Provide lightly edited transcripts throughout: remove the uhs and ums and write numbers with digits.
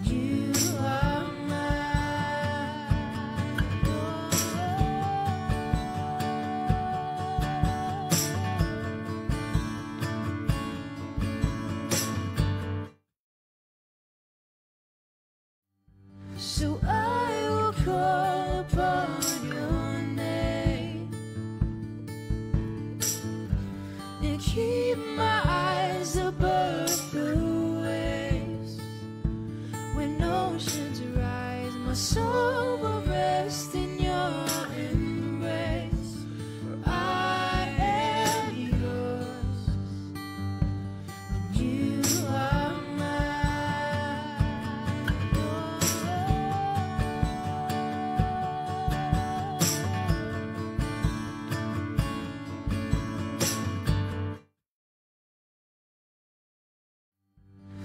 You are mine. So I will call upon your name and keep my eyes above the waves. When oceans rise, my soul will rest in your embrace. For I am yours, and you are mine.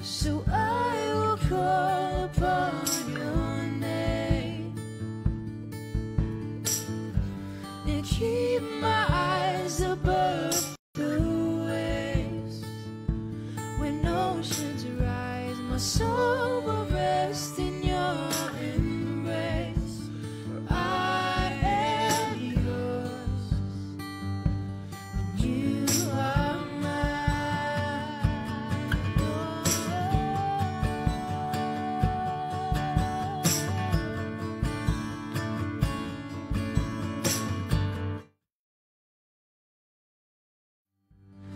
So I will call upon your name and keep my eyes above the waves. When oceans rise, my soul will rest in your embrace. For I am yours, and you are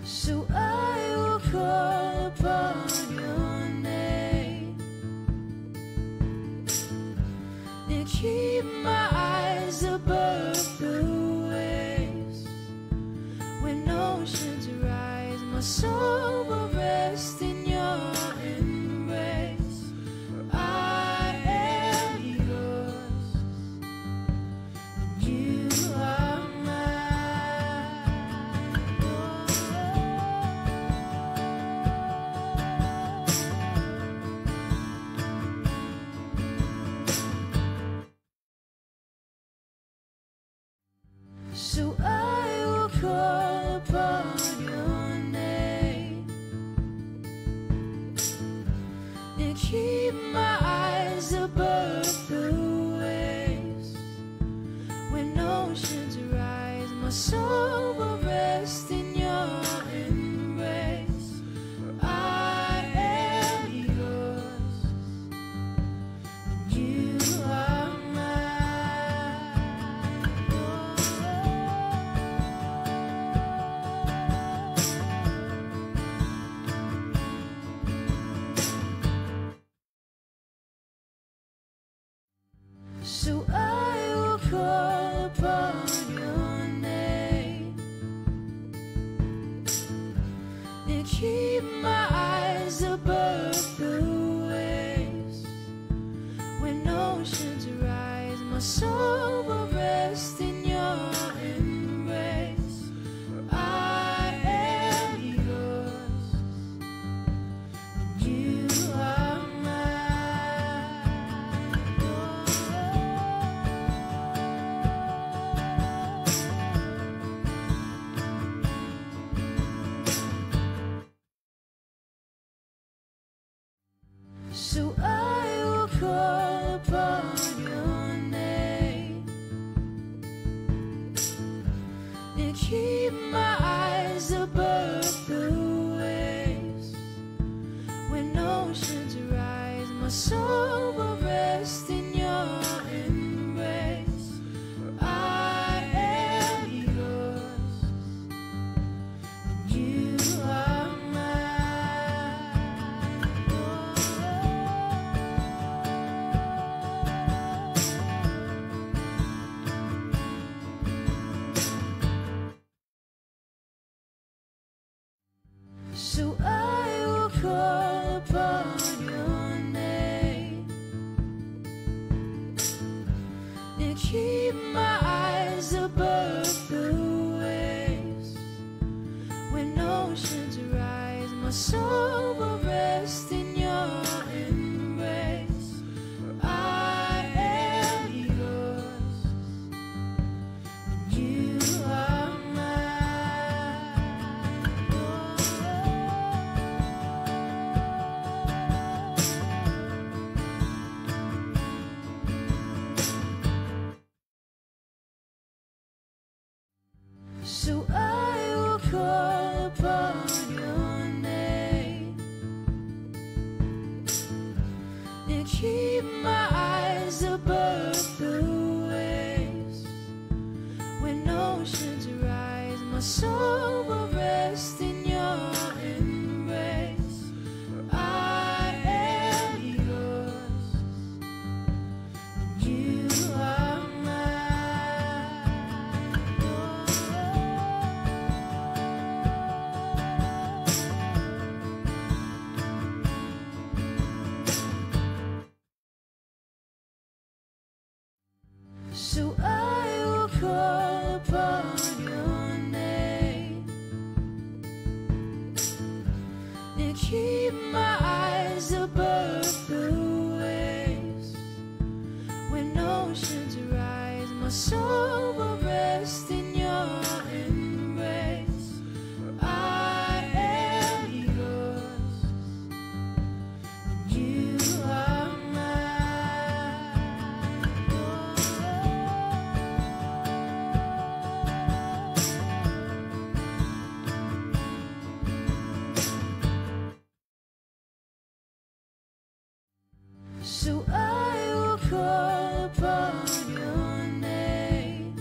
so I will call upon your name and keep my eyes above the waves. When oceans rise, my soul will rest in your embrace. For I am yours, and you are so I will call upon your name and keep my eyes above the waves. When oceans rise, my soul will rest in your embrace. For I am yours, and you are so I will call upon your name and keep my eyes above the waves. When oceans rise, my soul will rest in your embrace. For I am yours, and you are so I will call upon your name and keep my eyes above the waves. When oceans rise, my soul will rest in your embrace. For I am yours, and you are mine. So I will call upon your name and keep my eyes above the waves. When oceans rise, my soul will rest in your embrace. For I am yours, and you are mine. and keep my eyes above the waves. When oceans rise, my soul will rest in your embrace. For I am yours, and you are so I will call upon your name and keep my eyes above the waves. When oceans rise, my soul will rest in your embrace. For I am yours, and you are so I will call upon your name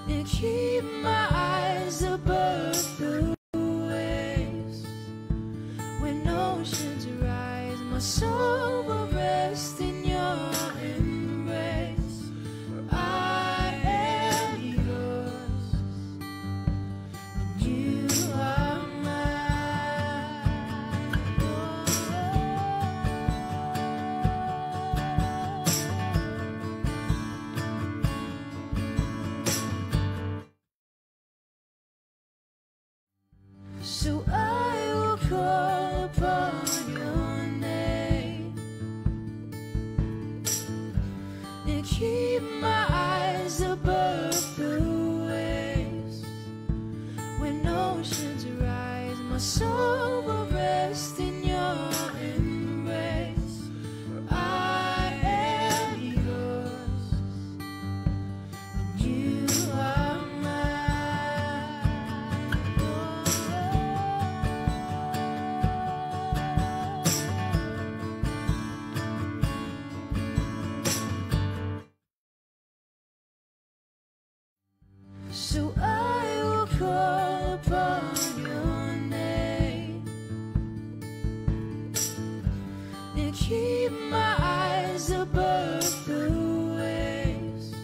and keep my eyes above the waves. When oceans rise, my soul will rest in your embrace. For I am yours, and you are so I will call upon your name and keep my eyes above the waves. When oceans rise, my soul will rest in your embrace. For I am yours, and you are so I will call upon your name and keep my eyes above the waves.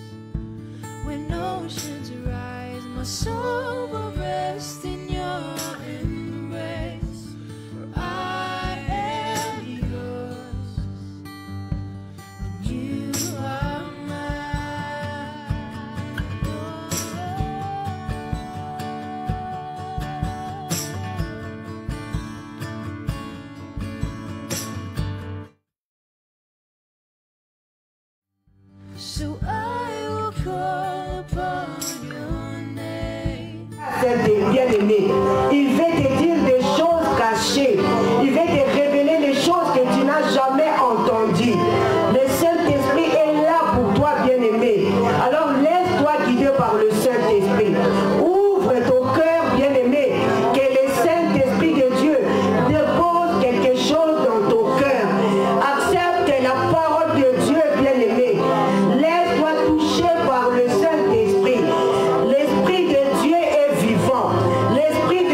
When oceans rise, my soul will rest in your embrace. For I am yours, and you are so I will call upon your name. Bien-aimé, il veut te dire des choses cachées. Il veut te révéler les choses que tu n'as jamais entendues. Le Saint-Esprit est là pour toi, bien-aimé. Alors laisse-toi guider par le Saint-Esprit. Ouvre ton cœur, bien-aimé, que le Saint-Esprit de Dieu dépose quelque chose dans ton cœur. Accepte la parole de Dieu, bien-aimé. Laisse-toi toucher par le Saint-Esprit. L'Esprit de Dieu est vivant. L'Esprit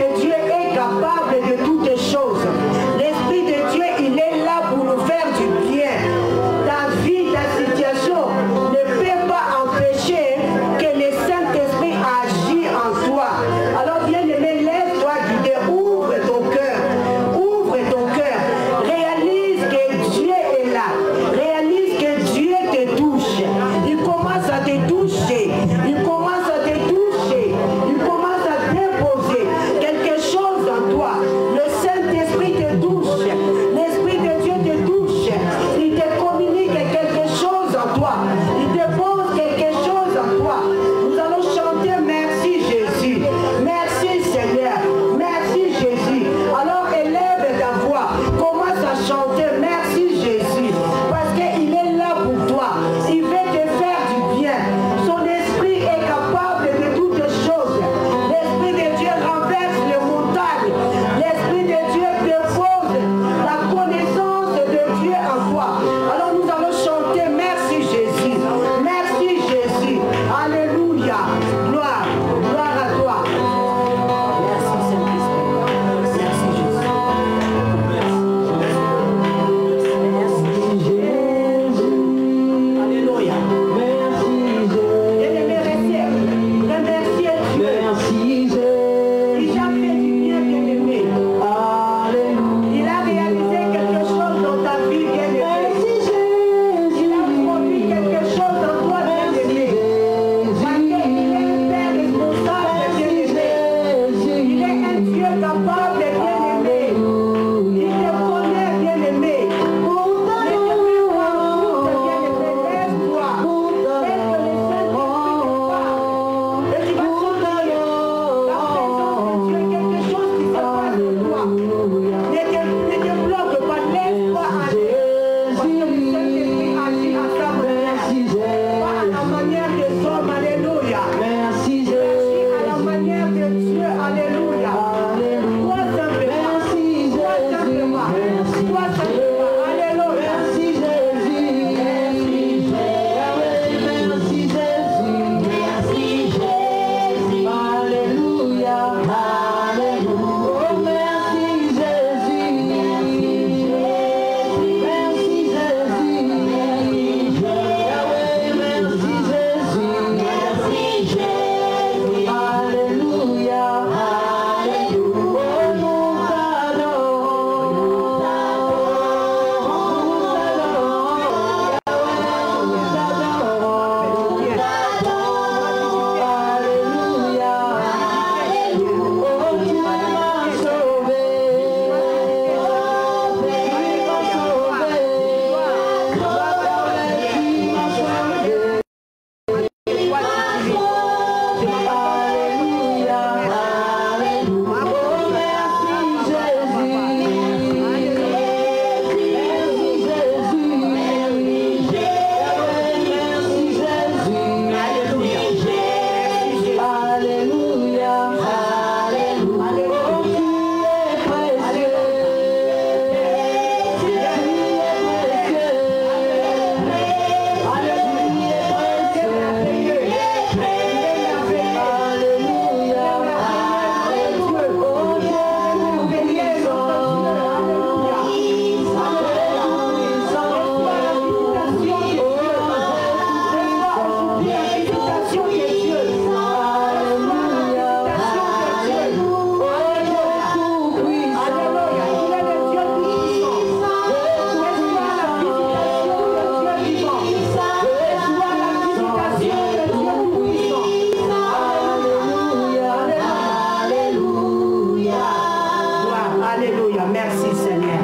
Seigneur.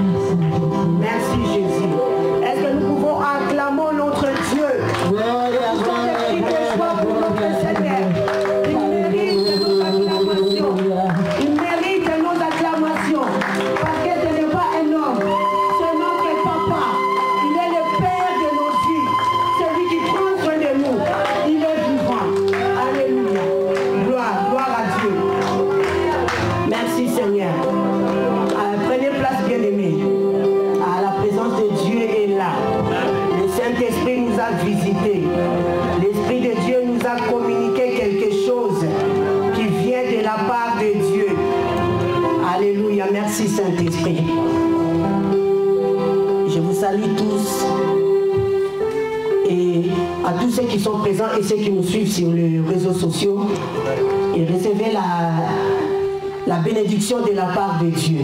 Merci Jésus. Est-ce que nous pouvons acclamer notre Dieu? Il pour notre Seigneur. Il mérite nos acclamations. Il mérite nos acclamations. Parce que ce n'est pas un homme. C'est notre papa. Il est le Père de nos vies. Celui qui prend soin de nous. Il est vivant. Alléluia. Gloire à Dieu. Merci Seigneur. Prenez place bien-aimés. La présence de Dieu est là. Le Saint-Esprit nous a visités. L'Esprit de Dieu nous a communiqué quelque chose qui vient de la part de Dieu. Alléluia. Merci Saint-Esprit. Je vous salue tous et à tous ceux qui sont présents et ceux qui nous suivent sur les réseaux sociaux. Et recevez la bénédiction de la part de Dieu.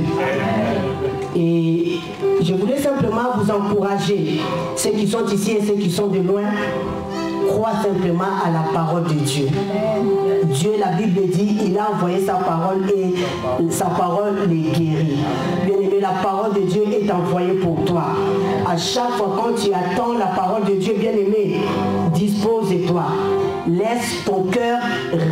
Et je voulais simplement vous encourager, ceux qui sont ici et ceux qui sont de loin, croient simplement à la parole de Dieu. Dieu, la Bible dit, il a envoyé sa parole et sa parole les guérit. Bien aimé, la parole de Dieu est envoyée pour toi. À chaque fois quand tu attends la parole de Dieu, bien aimé, dispose-toi. Laisse ton cœur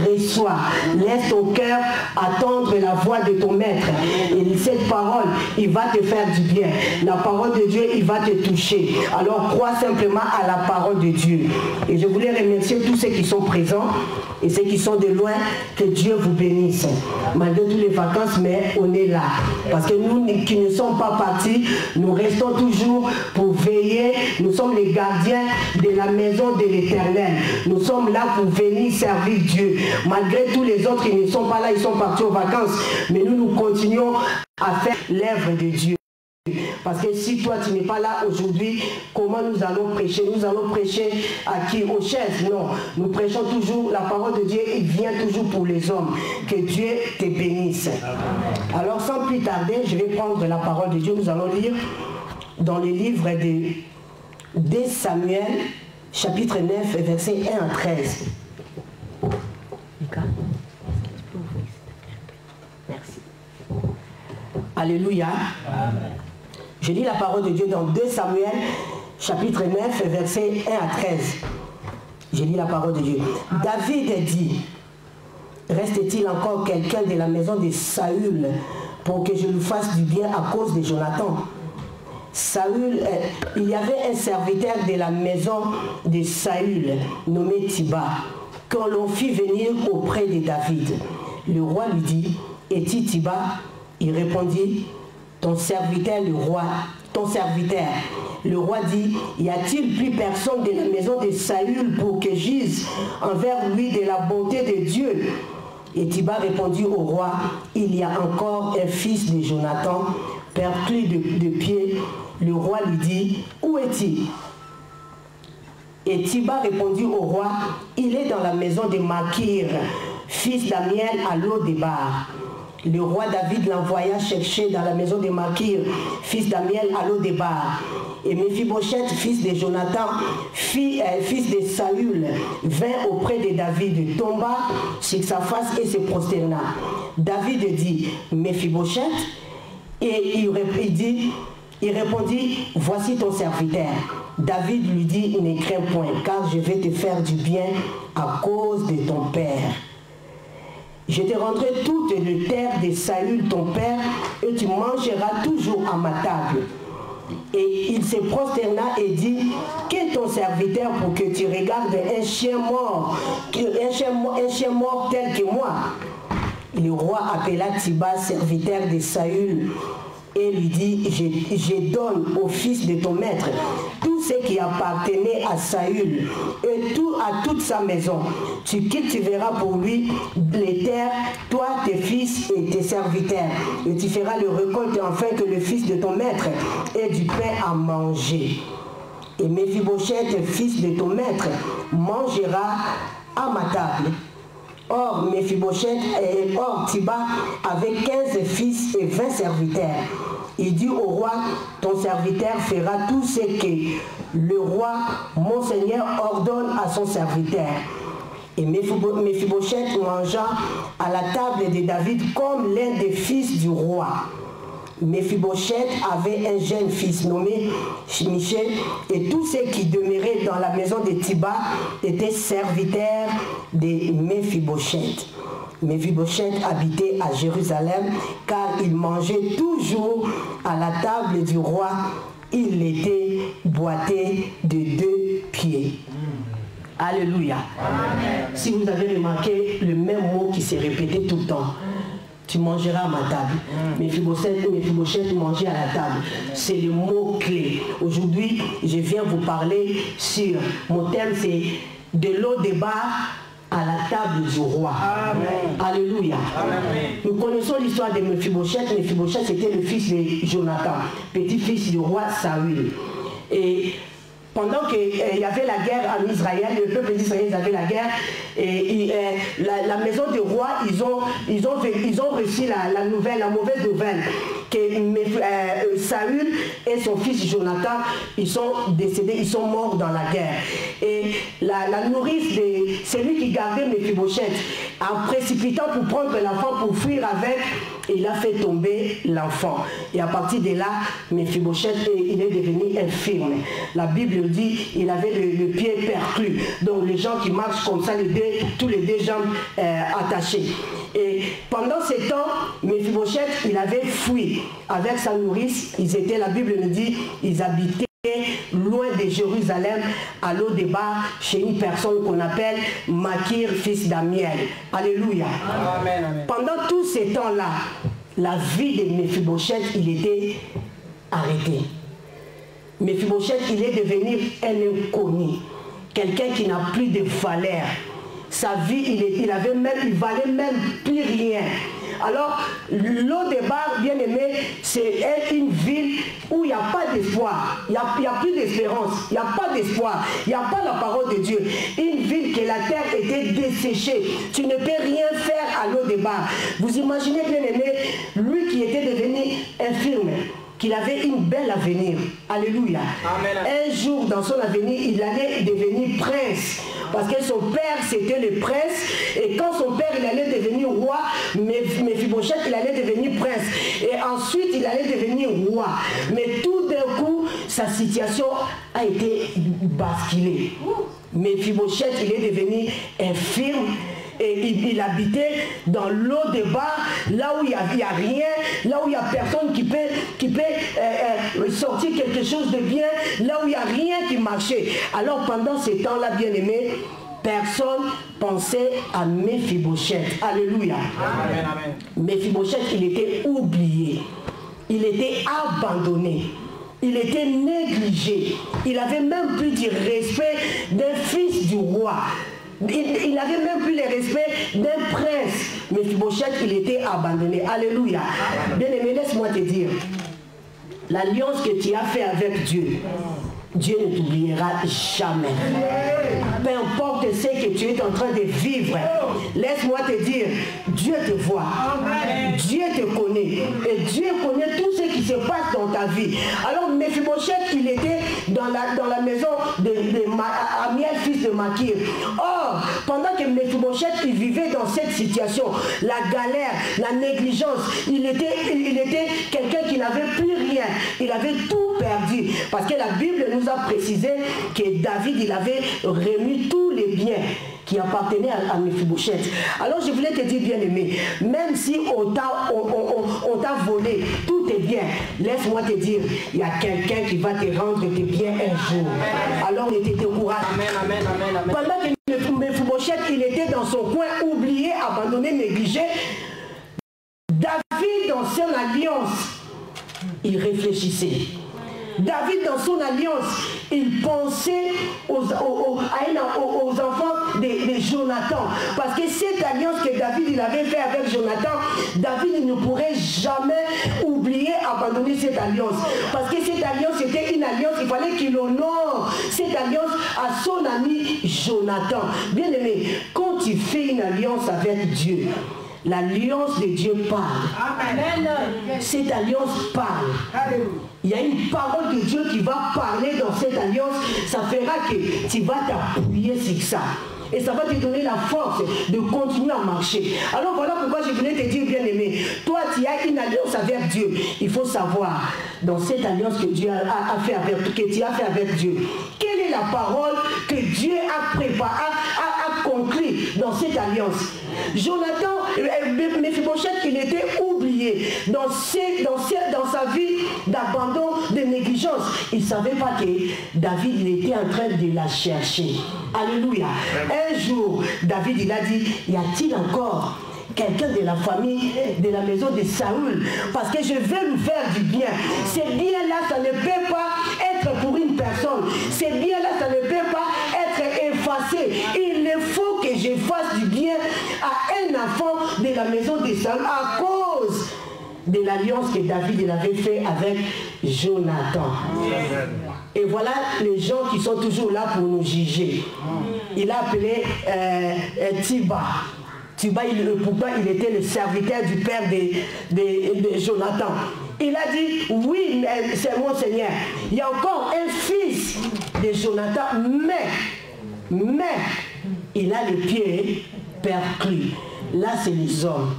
reçoire. Laisse ton cœur attendre la voix de ton maître. Et cette parole, il va te faire du bien. La parole de Dieu, il va te toucher. Alors crois simplement à la parole de Dieu. Et je voulais remercier tous ceux qui sont présents et ceux qui sont de loin. Que Dieu vous bénisse. Malgré toutes les vacances, mais on est là. Parce que nous qui ne sommes pas partis, nous restons toujours pour veiller. Nous sommes les gardiens de la maison de l'Éternel. Nous sommes là pour venir servir Dieu. Malgré tous les autres qui ne sont pas là, ils sont partis aux vacances. Mais nous continuons à faire l'œuvre de Dieu. Parce que si toi tu n'es pas là aujourd'hui, comment nous allons prêcher? Nous allons prêcher à qui? Aux chaises? Non. Nous prêchons toujours la parole de Dieu. Il vient toujours pour les hommes. Que Dieu te bénisse. Alors sans plus tarder, je vais prendre la parole de Dieu. Nous allons lire dans le livre de 2 Samuel, chapitre 9, versets 1 à 13. Merci. Alléluia. Amen. Je lis la parole de Dieu dans 2 Samuel, chapitre 9, versets 1 à 13. Je lis la parole de Dieu. David dit, reste-t-il encore quelqu'un de la maison de Saül pour que je lui fasse du bien à cause de Jonathan? Saül, il y avait un serviteur de la maison de Saül, nommé Tiba, quand l'on fit venir auprès de David. Le roi lui dit, es-tu Tiba? Il répondit, ton serviteur, le roi, ton serviteur. Le roi dit, y a-t-il plus personne de la maison de Saül pour que j'use envers lui de la bonté de Dieu? Et Tiba répondit au roi, il y a encore un fils de Jonathan, perclus de pied. Le roi lui dit, où est-il? Et Tiba répondit au roi, il est dans la maison de Makir, fils d'Amiel à Lo-Débar. Le roi David l'envoya chercher dans la maison de Makir, fils d'Amiel à Lo-Débar. Et Méphibosheth, fils de Jonathan, fils de Saül, vint auprès de David, tomba sur sa face et se prosterna. David dit, Méphibosheth, et il répondit, voici ton serviteur. David lui dit, ne crains point, car je vais te faire du bien à cause de ton père. Je te rendrai toute les terres de Saül, ton père, et tu mangeras toujours à ma table. Et il se prosterna et dit, qu'est ton serviteur pour que tu regardes un chien mort tel que moi? Le roi appela Tiba, serviteur de Saül, et lui dit, je donne au fils de ton maître tout ce qui appartenait à Saül et à toute sa maison. Tu cultiveras pour lui les terres, toi, tes fils et tes serviteurs. Et tu feras le récolte afin que le fils de ton maître ait du pain à manger. Et Méphibosheth, fils de ton maître, mangera à ma table. Or, Tiba avait 15 fils et 20 serviteurs. Il dit au roi, ton serviteur fera tout ce que le roi, mon seigneur, ordonne à son serviteur. Et Méphibosheth mangea à la table de David comme l'un des fils du roi. Méphibosheth avait un jeune fils nommé Michel, et tous ceux qui demeuraient dans la maison de Thiba étaient serviteurs de Méphibosheth. Méphibosheth habitait à Jérusalem car il mangeait toujours à la table du roi. Il était boité de 2 pieds. Alléluia. Amen. Si vous avez remarqué le même mot qui s'est répété tout le temps. Tu mangeras à ma table. Méphibosheth mangeait à la table. C'est le mot clé. Aujourd'hui, je viens vous parler sur, mon thème c'est de l'eau de bar à la table du roi. Amen. Alléluia. Amen. Nous connaissons l'histoire de Méphibosheth. Méphibosheth c'était le fils de Jonathan, petit-fils du roi Saül. Et pendant qu'il y avait la guerre en Israël, le peuple d'Israël avait la guerre, et la maison du roi, ils ont reçu la mauvaise nouvelle, que Saül et son fils Jonathan, ils sont décédés, ils sont morts dans la guerre. Et la nourrice de celui qui gardait Méphibosheth, en précipitant pour prendre l'enfant, pour fuir avec, il a fait tomber l'enfant. Et à partir de là, Méphibosheth, il est devenu infirme. La Bible dit il avait le pied perclus. Donc les gens qui marchent comme ça, tous les 2 jambes attachées. Et pendant ce temps, Méphibosheth, il avait fui avec sa nourrice. La Bible nous dit, ils habitaient loin de Jérusalem, à l'eau des bars, chez une personne qu'on appelle Makir, fils d'Amiel. Alléluia. Amen, amen. Pendant tous ces temps-là, la vie de Méphibosheth, il était arrêté. Méphibosheth, il est devenu un inconnu, quelqu'un qui n'a plus de valeur. Sa vie, il valait même plus rien. Alors, l'eau des bars, bien aimé, c'est une ville où il n'y a pas d'espoir. Il n'y a plus d'espérance. Il n'y a pas d'espoir. Il n'y a pas la parole de Dieu. Une ville que la terre était desséchée. Tu ne peux rien faire à l'eau des bars. Vous imaginez, bien aimé, lui qui était devenu infirme, qu'il avait une belle avenir. Alléluia. Amen. Un jour, dans son avenir, il allait devenir prince. Parce que son père, c'était le prince. Et quand son père, il allait devenir roi, Méphibosheth, il allait devenir prince. Et ensuite, il allait devenir roi. Mais tout d'un coup, sa situation a été basculée. Méphibosheth, il est devenu infirme. Et il habitait dans l'eau de bar, là où il n'y a rien, là où il n'y a personne qui peut sortir quelque chose de bien, là où il n'y a rien qui marchait. Alors pendant ces temps-là, bien aimé, personne pensait à Méphibosheth. Alléluia. Amen, amen. Méphibosheth, il était oublié. Il était abandonné. Il était négligé. Il n'avait même plus du respect d'un fils du roi. Il n'avait même plus le respect d'un prince. Méphibosheth, il était abandonné. Alléluia. Bien aimé, laisse-moi te dire, l'alliance que tu as fait avec Dieu, Dieu ne t'oubliera jamais. Peu importe ce que tu es en train de vivre, laisse-moi te dire, Dieu te voit, Dieu te connaît, et Dieu connaît tout ce qui se passe dans ta vie. Alors Méphibosheth, il était dans la maison de Amiel, fils de Makir. Or, pendant que Méphibosheth, il vivait dans cette situation, la galère, la négligence, il était quelqu'un qui n'avait plus rien, il avait tout perdu, parce que la Bible nous a précisé que David, il avait remis tous les biens qui appartenaient à Méphibosheth. Alors je voulais te dire, bien aimé, même si on t'a volé tous tes biens, laisse-moi te dire, il y a quelqu'un qui va te rendre tes biens un jour. Alors ne te décourage. Pendant que Méphibosheth, il était dans son coin, oublié, abandonné, négligé, David, dans son alliance, il réfléchissait. David, dans son alliance, il pensait aux enfants de Jonathan. Parce que cette alliance que David il avait fait avec Jonathan, David ne pourrait jamais oublier, abandonner cette alliance. Parce que cette alliance était une alliance, il fallait qu'il honore cette alliance à son ami Jonathan. Bien aimé, quand tu fais une alliance avec Dieu, l'alliance de Dieu parle. Amen. Cette alliance parle. Il y a une parole de Dieu qui va parler dans cette alliance. Ça fera que tu vas t'appuyer sur ça. Et ça va te donner la force de continuer à marcher. Alors voilà pourquoi je voulais te dire, bien-aimé, toi tu as une alliance avec Dieu. Il faut savoir, dans cette alliance que Dieu a fait avec, que tu as fait avec Dieu, quelle est la parole que Dieu a préparée, a conclue dans cette alliance. Jonathan, Mephibosheth, il était oublié dans sa vie d'abandon, de négligence. Il ne savait pas que David, il était en train de la chercher. Alléluia. Un jour, David, il a dit, y a-t-il encore quelqu'un de la famille, de la maison de Saül, parce que je veux lui faire du bien. Ces biens-là, ça ne peut pas être pour une personne. Ces biens-là, ça ne peut pas être effacé. Il faut que je fasse du bien à un enfant de la maison de Saül à cause de l'alliance que David il avait fait avec Jonathan. Et voilà les gens qui sont toujours là pour nous juger. Il a appelé Tiba. Tiba, pourquoi il était le serviteur du père de Jonathan. Il a dit, oui, c'est mon Seigneur. Il y a encore un fils de Jonathan, mais il a les pieds perclus. Là, c'est les hommes.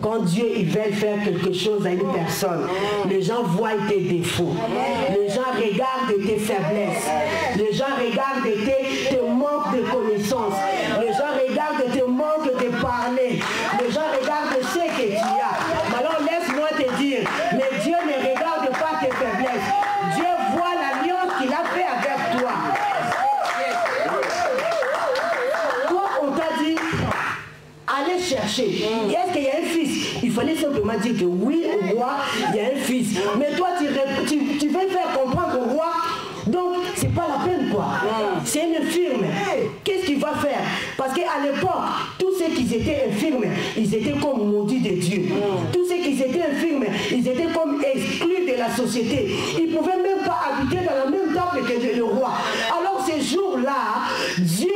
Quand Dieu il veut faire quelque chose à une personne, les gens voient tes défauts. Les gens regardent tes faiblesses. Les gens regardent tes manques de connaissances. Les gens regardent tes manques de parler. Les gens regardent ce que tu as. Alors laisse-moi te dire, mais Dieu ne regarde pas tes faiblesses. Dieu voit l'alliance qu'il a fait avec toi. Toi, on t'a dit, allez chercher. Est-ce qu'il y a un fils? Il fallait simplement dire que oui, au roi, il y a un fils. Mais toi, tu veux faire comprendre au roi, donc c'est pas la peine quoi. C'est une infirme. Qu'est-ce qu'il va faire? Parce qu'à l'époque, tous ceux qui étaient infirmes, ils étaient comme maudits de Dieu. Tous ceux qui étaient infirmes, ils étaient comme exclus de la société. Ils ne pouvaient même pas habiter dans la même table que le roi. Alors ces jours-là, Dieu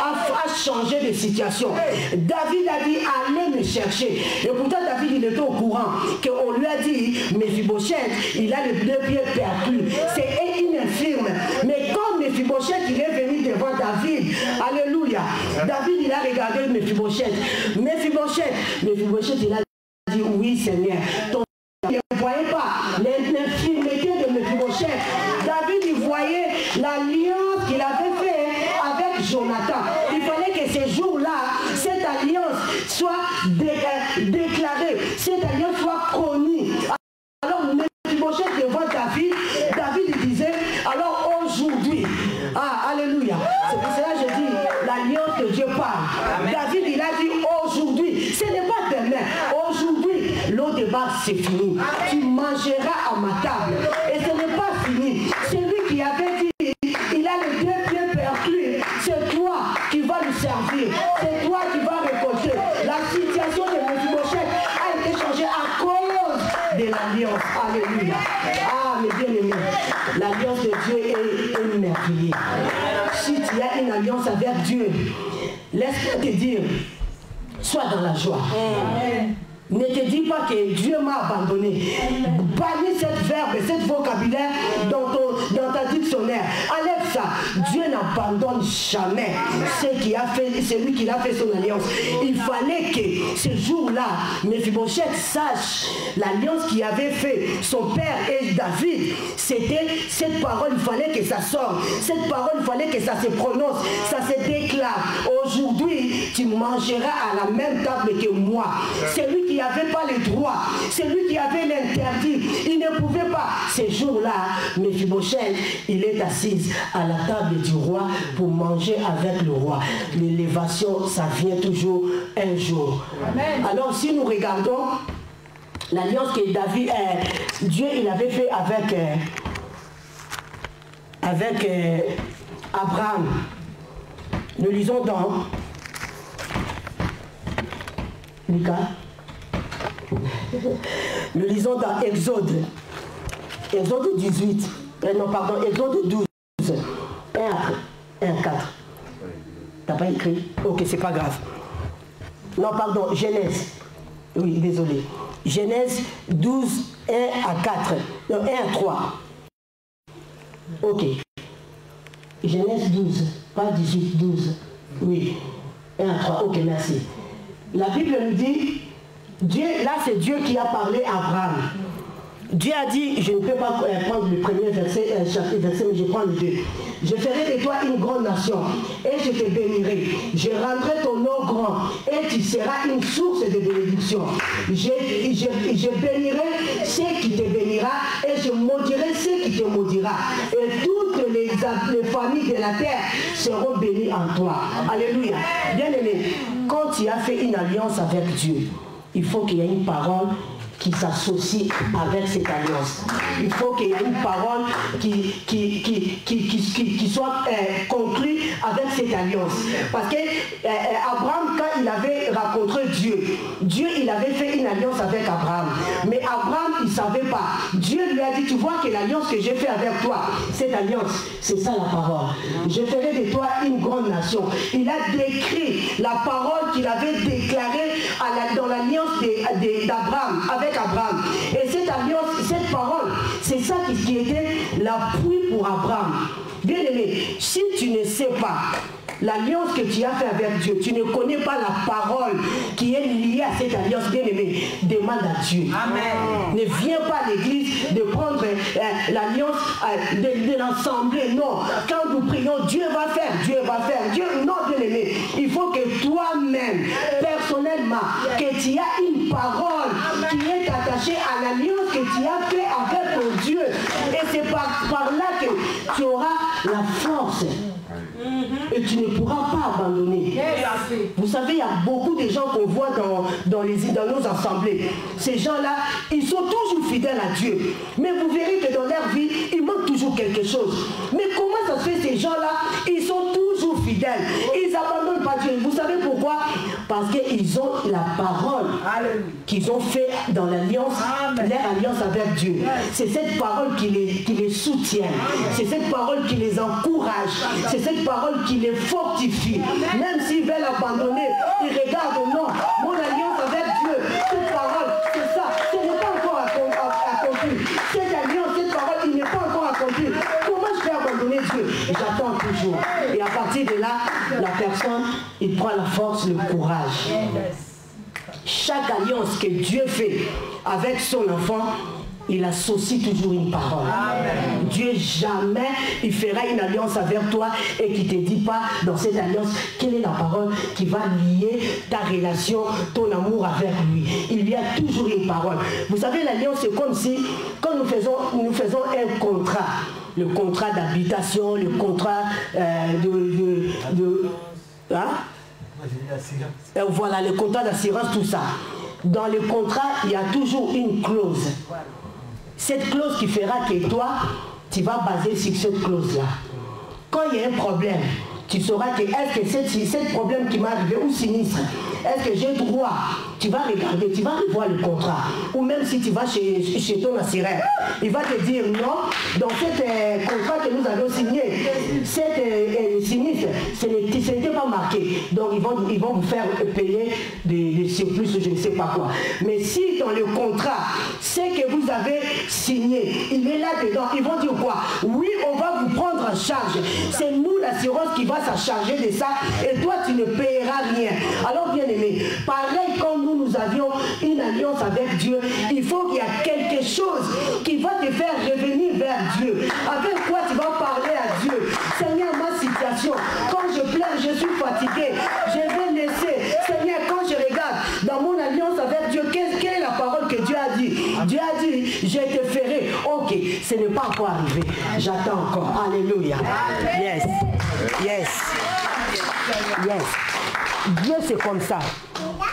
a changé de situation. David a dit, allez me chercher. Et pourtant David, il était au courant qu'on lui a dit, Mephibosheth, il a les deux pieds perclus. C'est une infirme. Mais quand Mephibosheth, il est venu devant David, alléluia, David, il a regardé Mephibosheth. Mephibosheth, il a dit, oui Seigneur. Il ne voyait pas l'infirmité de Mephibosheth. David, il voyait l'alliance qu'il avait faite avec Jonathan. Il fallait que ces jours-là, cette alliance soit déclarée, cette alliance soit connue. Alors, Mephibosheth devant David, David disait, alors aujourd'hui, alléluia, c'est pour cela que je dis, l'alliance que Dieu parle. David, il a dit aujourd'hui, ce n'est pas demain, aujourd'hui, l'eau de base c'est fini. Tu mangeras à ma table. Et ce n'est pas fini. Celui qui avait dit, il a les deux pieds perclus, c'est toi qui vas lui servir. C'est toi qui vas récolter. La situation de Mephibosheth a été changée à cause de l'alliance. Alléluia. Ah, mes bien-aimés, l'alliance de Dieu est merveilleuse. Si tu as une alliance avec Dieu, laisse-moi te dire, sois dans la joie. Ne te dis pas que Dieu m'a abandonné. Bannis cette verbe, cette vocabulaire dans ta dictionnaire. Enlève ça. Dieu n'abandonne jamais celui qui a fait son alliance. Il fallait que ce jour-là, Mephibosheth sache l'alliance qu'il avait fait son père et David. C'était cette parole, il fallait que ça sorte. Cette parole, il fallait que ça se prononce, ça se déclare. Aujourd'hui, tu mangeras à la même table que moi. Celui qui n'avait pas le droit, celui qui avait l'interdit, il ne pouvait pas. Ces jours-là, Mephibosheth, il est assis à la table du roi pour manger avec le roi. L'élévation, ça vient toujours un jour. Amen. Alors si nous regardons l'alliance que Dieu il avait fait avec Abraham, nous lisons dans Lucas. Nous lisons dans Exode 18. Exode 12. 1 à 4. T'as pas écrit? Ok, c'est pas grave. Non, pardon, Genèse. Oui, désolé. Genèse 12, 1 à 4. Non, 1 à 3. Ok. Genèse 12, pas 18, 12. Oui. 1 à 3. Ok, merci. La Bible nous dit, Dieu, là c'est Dieu qui a parlé à Abraham. Dieu a dit, je ne peux pas prendre le premier chapitre verset, mais je prends le 2. Je ferai de toi une grande nation et je te bénirai. Je rendrai ton nom grand et tu seras une source de bénédiction. Je bénirai ceux qui te bénira et je maudirai ceux qui te maudira. Et toutes les familles de la terre seront bénies en toi. Alléluia. Bien-aimé, quand tu as fait une alliance avec Dieu, il faut qu'il y ait une parole qui s'associe avec cette alliance. Il faut qu'il y ait une parole qui soit conclue avec cette alliance. Parce que Abraham, quand il avait rencontré Dieu, il avait fait une alliance avec Abraham. Mais Abraham, il ne savait pas. Dieu lui a dit, tu vois que l'alliance que j'ai faite avec toi, cette alliance, c'est ça la parole. Je ferai de toi une grande nation. Il a décrit la parole qu'il avait déclarée dans l'alliance d'Abraham, avec Abraham. Et cette alliance, cette parole, c'est ça qui était l'appui pour Abraham. Bien aimé, si tu ne sais pas l'alliance que tu as fait avec Dieu, tu ne connais pas la parole qui est liée à cette alliance, bien aimé, demande à Dieu. Amen. Ne viens pas à l'église de prendre l'alliance, de l'ensembler. Non, quand nous prions, Dieu va faire, Dieu va faire. Dieu, non, bien aimé, il faut que toi-même, personnellement, que tu as une parole qui est attachée à l'alliance que tu as fait avec ton Dieu. Et c'est par là que tu auras la force. Et tu ne pourras pas abandonner. Vous savez, il y a beaucoup de gens qu'on voit dans nos assemblées. Ces gens-là, ils sont toujours fidèles à Dieu. Mais vous verrez que dans leur vie, il manque toujours quelque chose. Mais comment ça se fait, ces gens-là, ils sont toujours fidèles. Ils n'abandonnent pas Dieu. Vous savez pourquoi? Parce qu'ils ont la parole qu'ils ont fait dans l'alliance, leur alliance avec Dieu. C'est cette parole qui les soutient. C'est cette parole qui les encourage. C'est cette parole qui les fortifie. Même s'ils veulent abandonner, ils regardent, non, mon alliance avec Dieu, cette parole, c'est ça, ce n'est pas encore accompli. Cette alliance, cette parole, il n'est pas encore accompli. Comment je vais abandonner Dieu? J'attends toujours. Et à partir de là, la personne, il prend la force, le courage. Chaque alliance que Dieu fait avec son enfant, il associe toujours une parole. Amen. Dieu jamais, il fera une alliance avec toi et qui ne te dit pas dans cette alliance quelle est la parole qui va lier ta relation, ton amour avec lui. Il y a toujours une parole. Vous savez, l'alliance, c'est comme si, quand nous faisons un contrat, le contrat d'habitation, le contrat voilà, le contrat d'assurance, tout ça. Dans le contrat, il y a toujours une clause. Cette clause qui fera que toi, tu vas baser sur cette clause-là. Quand il y a un problème, tu sauras que est-ce que c'est problème qui m'est arrivé ou sinistre, est-ce que j'ai droit? Tu vas regarder, tu vas revoir le contrat. Ou même si tu vas chez ton assureur, il va te dire non, dans cet contrat que nous avons signé, cette sinistre, ce n'était pas marqué. Donc ils vont vous faire payer des surplus, je ne sais pas quoi. Mais si dans le contrat, ce que vous avez signé, il est là-dedans, ils vont dire quoi? Oui, on va vous prendre en charge. C'est nous, l'assurance, qui va s'en charger de ça, et toi, tu ne payeras rien. Alors, bien aimé, pareil comme nous avions une alliance avec Dieu, il faut qu'il y ait quelque chose qui va te faire revenir vers Dieu. Avec quoi tu vas parler à Dieu? Seigneur, ma situation, quand je pleure, je suis fatigué, je vais laisser. Seigneur, quand je regarde dans mon alliance avec Dieu, quelle est la parole que Dieu a dit? Dieu a dit, je te ferai. Ok, ce n'est pas encore arrivé. J'attends encore. Alléluia. Yes. Yes. Yes. Dieu, c'est comme ça.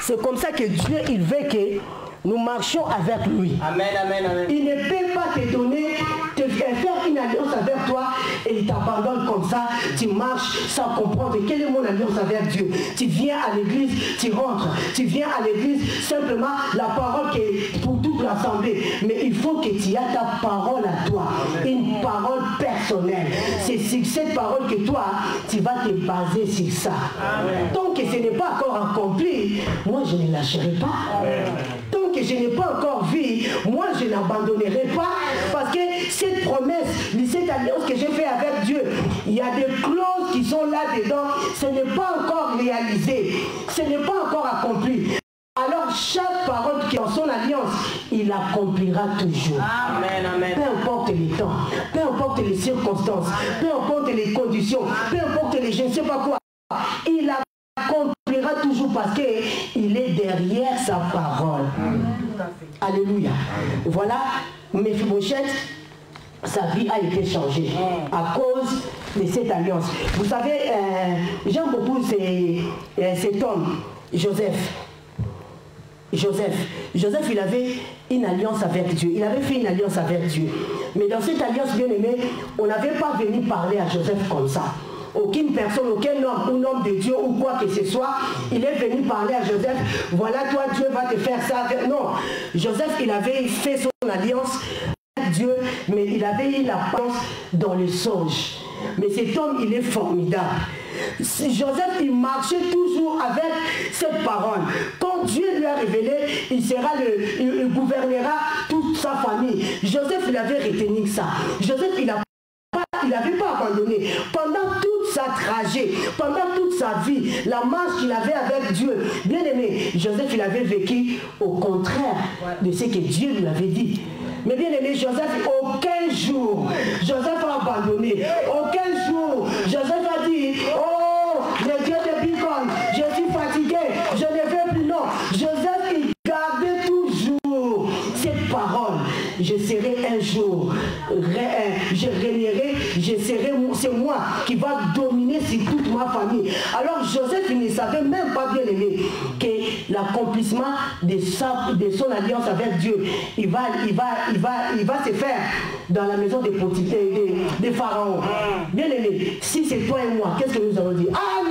C'est comme ça que Dieu, il veut que nous marchions avec lui. Amen, amen, amen. Il ne peut pas te donner, te faire une alliance avec toi et il t'abandonne comme ça. Tu marches sans comprendre quelle est mon alliance avec Dieu. Tu viens à l'église, tu rentres. Tu viens à l'église, simplement la parole qui est pour toute l'assemblée. Mais il faut que tu aies ta parole à toi. Une parole personnelle. C'est sur cette parole que toi, tu vas te baser sur ça. Amen. Tant que ce n'est pas encore accompli, moi je ne lâcherai pas. Amen. Tant que je n'ai pas encore vu, moi je n'abandonnerai pas, parce que cette promesse, cette alliance que j'ai fait avec Dieu, il y a des clauses qui sont là-dedans, ce n'est pas encore réalisé, ce n'est pas encore accompli. Alors chaque parole qui est en son alliance, il accomplira toujours. Amen, amen. Peu importe les temps, peu importe les circonstances, peu importe les conditions, peu importe les je ne sais pas quoi, il accomplira toujours parce qu'il est derrière sa parole. Alléluia. Voilà, Méphibosheth, sa vie a été changée à cause de cette alliance. Vous savez, j'aime beaucoup cet homme, Joseph, il avait une alliance avec Dieu. Il avait fait une alliance avec Dieu. Mais dans cette alliance, bien aimée, on n'avait pas venu parler à Joseph comme ça. Aucune personne, aucun homme ou homme de Dieu ou quoi que ce soit, il est venu parler à Joseph. Voilà, toi, Dieu va te faire ça. Non, Joseph, il avait fait son alliance avec Dieu, mais il avait eu la pense dans le songe. Mais cet homme, il est formidable. Joseph, il marchait toujours avec cette parole. Quand Dieu lui a révélé, il gouvernera toute sa famille. Joseph, il avait retenu ça. Joseph, il n'avait pas abandonné. Pendant toute sa trajet, pendant toute sa vie, la marche qu'il avait avec Dieu, bien aimé, Joseph, il avait vécu au contraire de ce que Dieu lui avait dit. Mais bien aimé, Joseph, aucun jour, Joseph a abandonné. Aucun jour, Joseph a dit, oh, le Dieu de Bicon, je suis fatigué, je ne veux plus. Non, Joseph, il gardait toujours cette parole. Je serai un jour, je régnerai, c'est moi qui va dominer sur toute ma famille. Alors Joseph, il ne savait même pas, bien aimé, que l'accomplissement de son alliance avec Dieu, il va se faire dans la maison des pharaons. Bien aimé, si c'est toi et moi, qu'est-ce que nous allons dire? Ah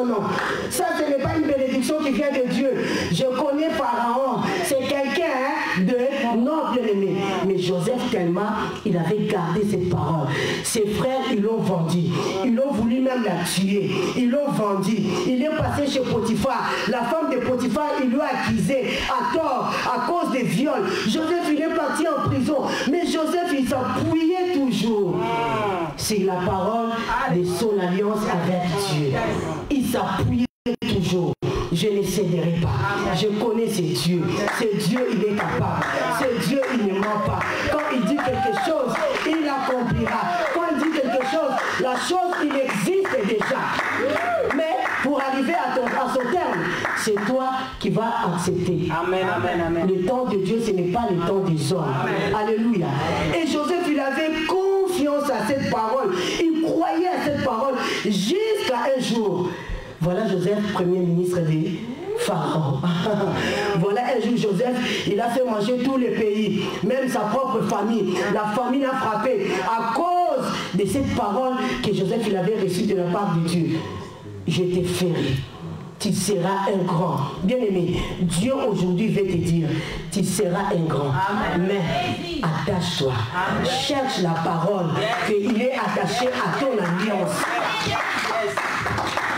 non, ça ce n'est pas une bénédiction qui vient de Dieu. Je connais Pharaon, c'est quelqu'un de non, bien aimé. Mais Joseph, tellement, il avait gardé cette parole. Ses frères, ils l'ont vendu. Ils l'ont voulu même la tuer. Ils l'ont vendu. Il est passé chez Potiphar. La femme de Potiphar, il lui a accusé à tort, à cause des viols. Joseph, il est parti en prison. Mais Joseph, il s'appuyait toujours sur la parole de son alliance avec Dieu. Il s'appuyait toujours. Je ne céderai pas. Je connais ce Dieu. Ce Dieu, il est capable. Ce Dieu, il ne ment pas. Quand il dit quelque chose, il l'accomplira. Quand il dit quelque chose, la chose, il existe déjà. Mais pour arriver à son terme, c'est toi qui vas accepter. Amen, amen, amen. Le temps de Dieu, ce n'est pas le temps des hommes. Amen. Alléluia. Et Joseph, il avait confiance à cette parole. Il croyait à cette parole jusqu'à un jour. Voilà Joseph, premier ministre des Pharaon. Voilà un jour Joseph, il a fait manger tous les pays, même sa propre famille. La famine a frappé à cause de cette parole que Joseph il avait reçue de la part de Dieu. Je t'ai ferré. Tu seras un grand. Bien aimé, Dieu aujourd'hui veut te dire, tu seras un grand. Amen. Mais attache-toi. Cherche la parole qu'il est attaché à ton alliance.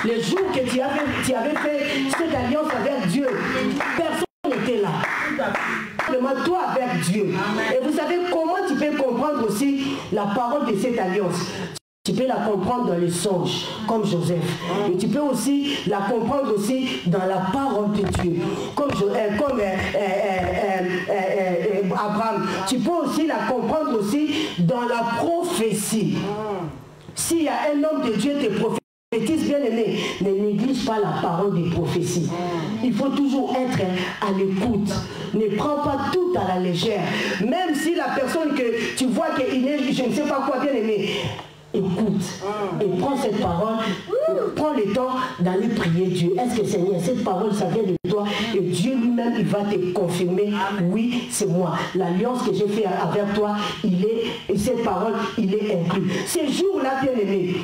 Le jour que tu avais fait cette alliance avec Dieu, personne n'était là. Simplement toi avec Dieu. Et vous savez comment tu peux comprendre aussi la parole de cette alliance? Tu peux la comprendre dans les songes, comme Joseph. Et tu peux aussi la comprendre aussi dans la parole de Dieu, comme Abraham. Tu peux aussi la comprendre aussi dans la prophétie. S'il y a un homme de Dieu te prophétise, bien aimé, ne néglige pas la parole des prophéties. Il faut toujours être à l'écoute. Ne prends pas tout à la légère. Même si la personne que tu vois qu'il est, je ne sais pas quoi, bien aimé, écoute et prends cette parole, prends le temps d'aller prier Dieu. Est-ce que Seigneur, cette parole, ça vient de toi? Et Dieu lui-même, il va te confirmer, oui, c'est moi. L'alliance que j'ai faite avec toi, et cette parole, il est inclus. Ces jours-là, bien aimé,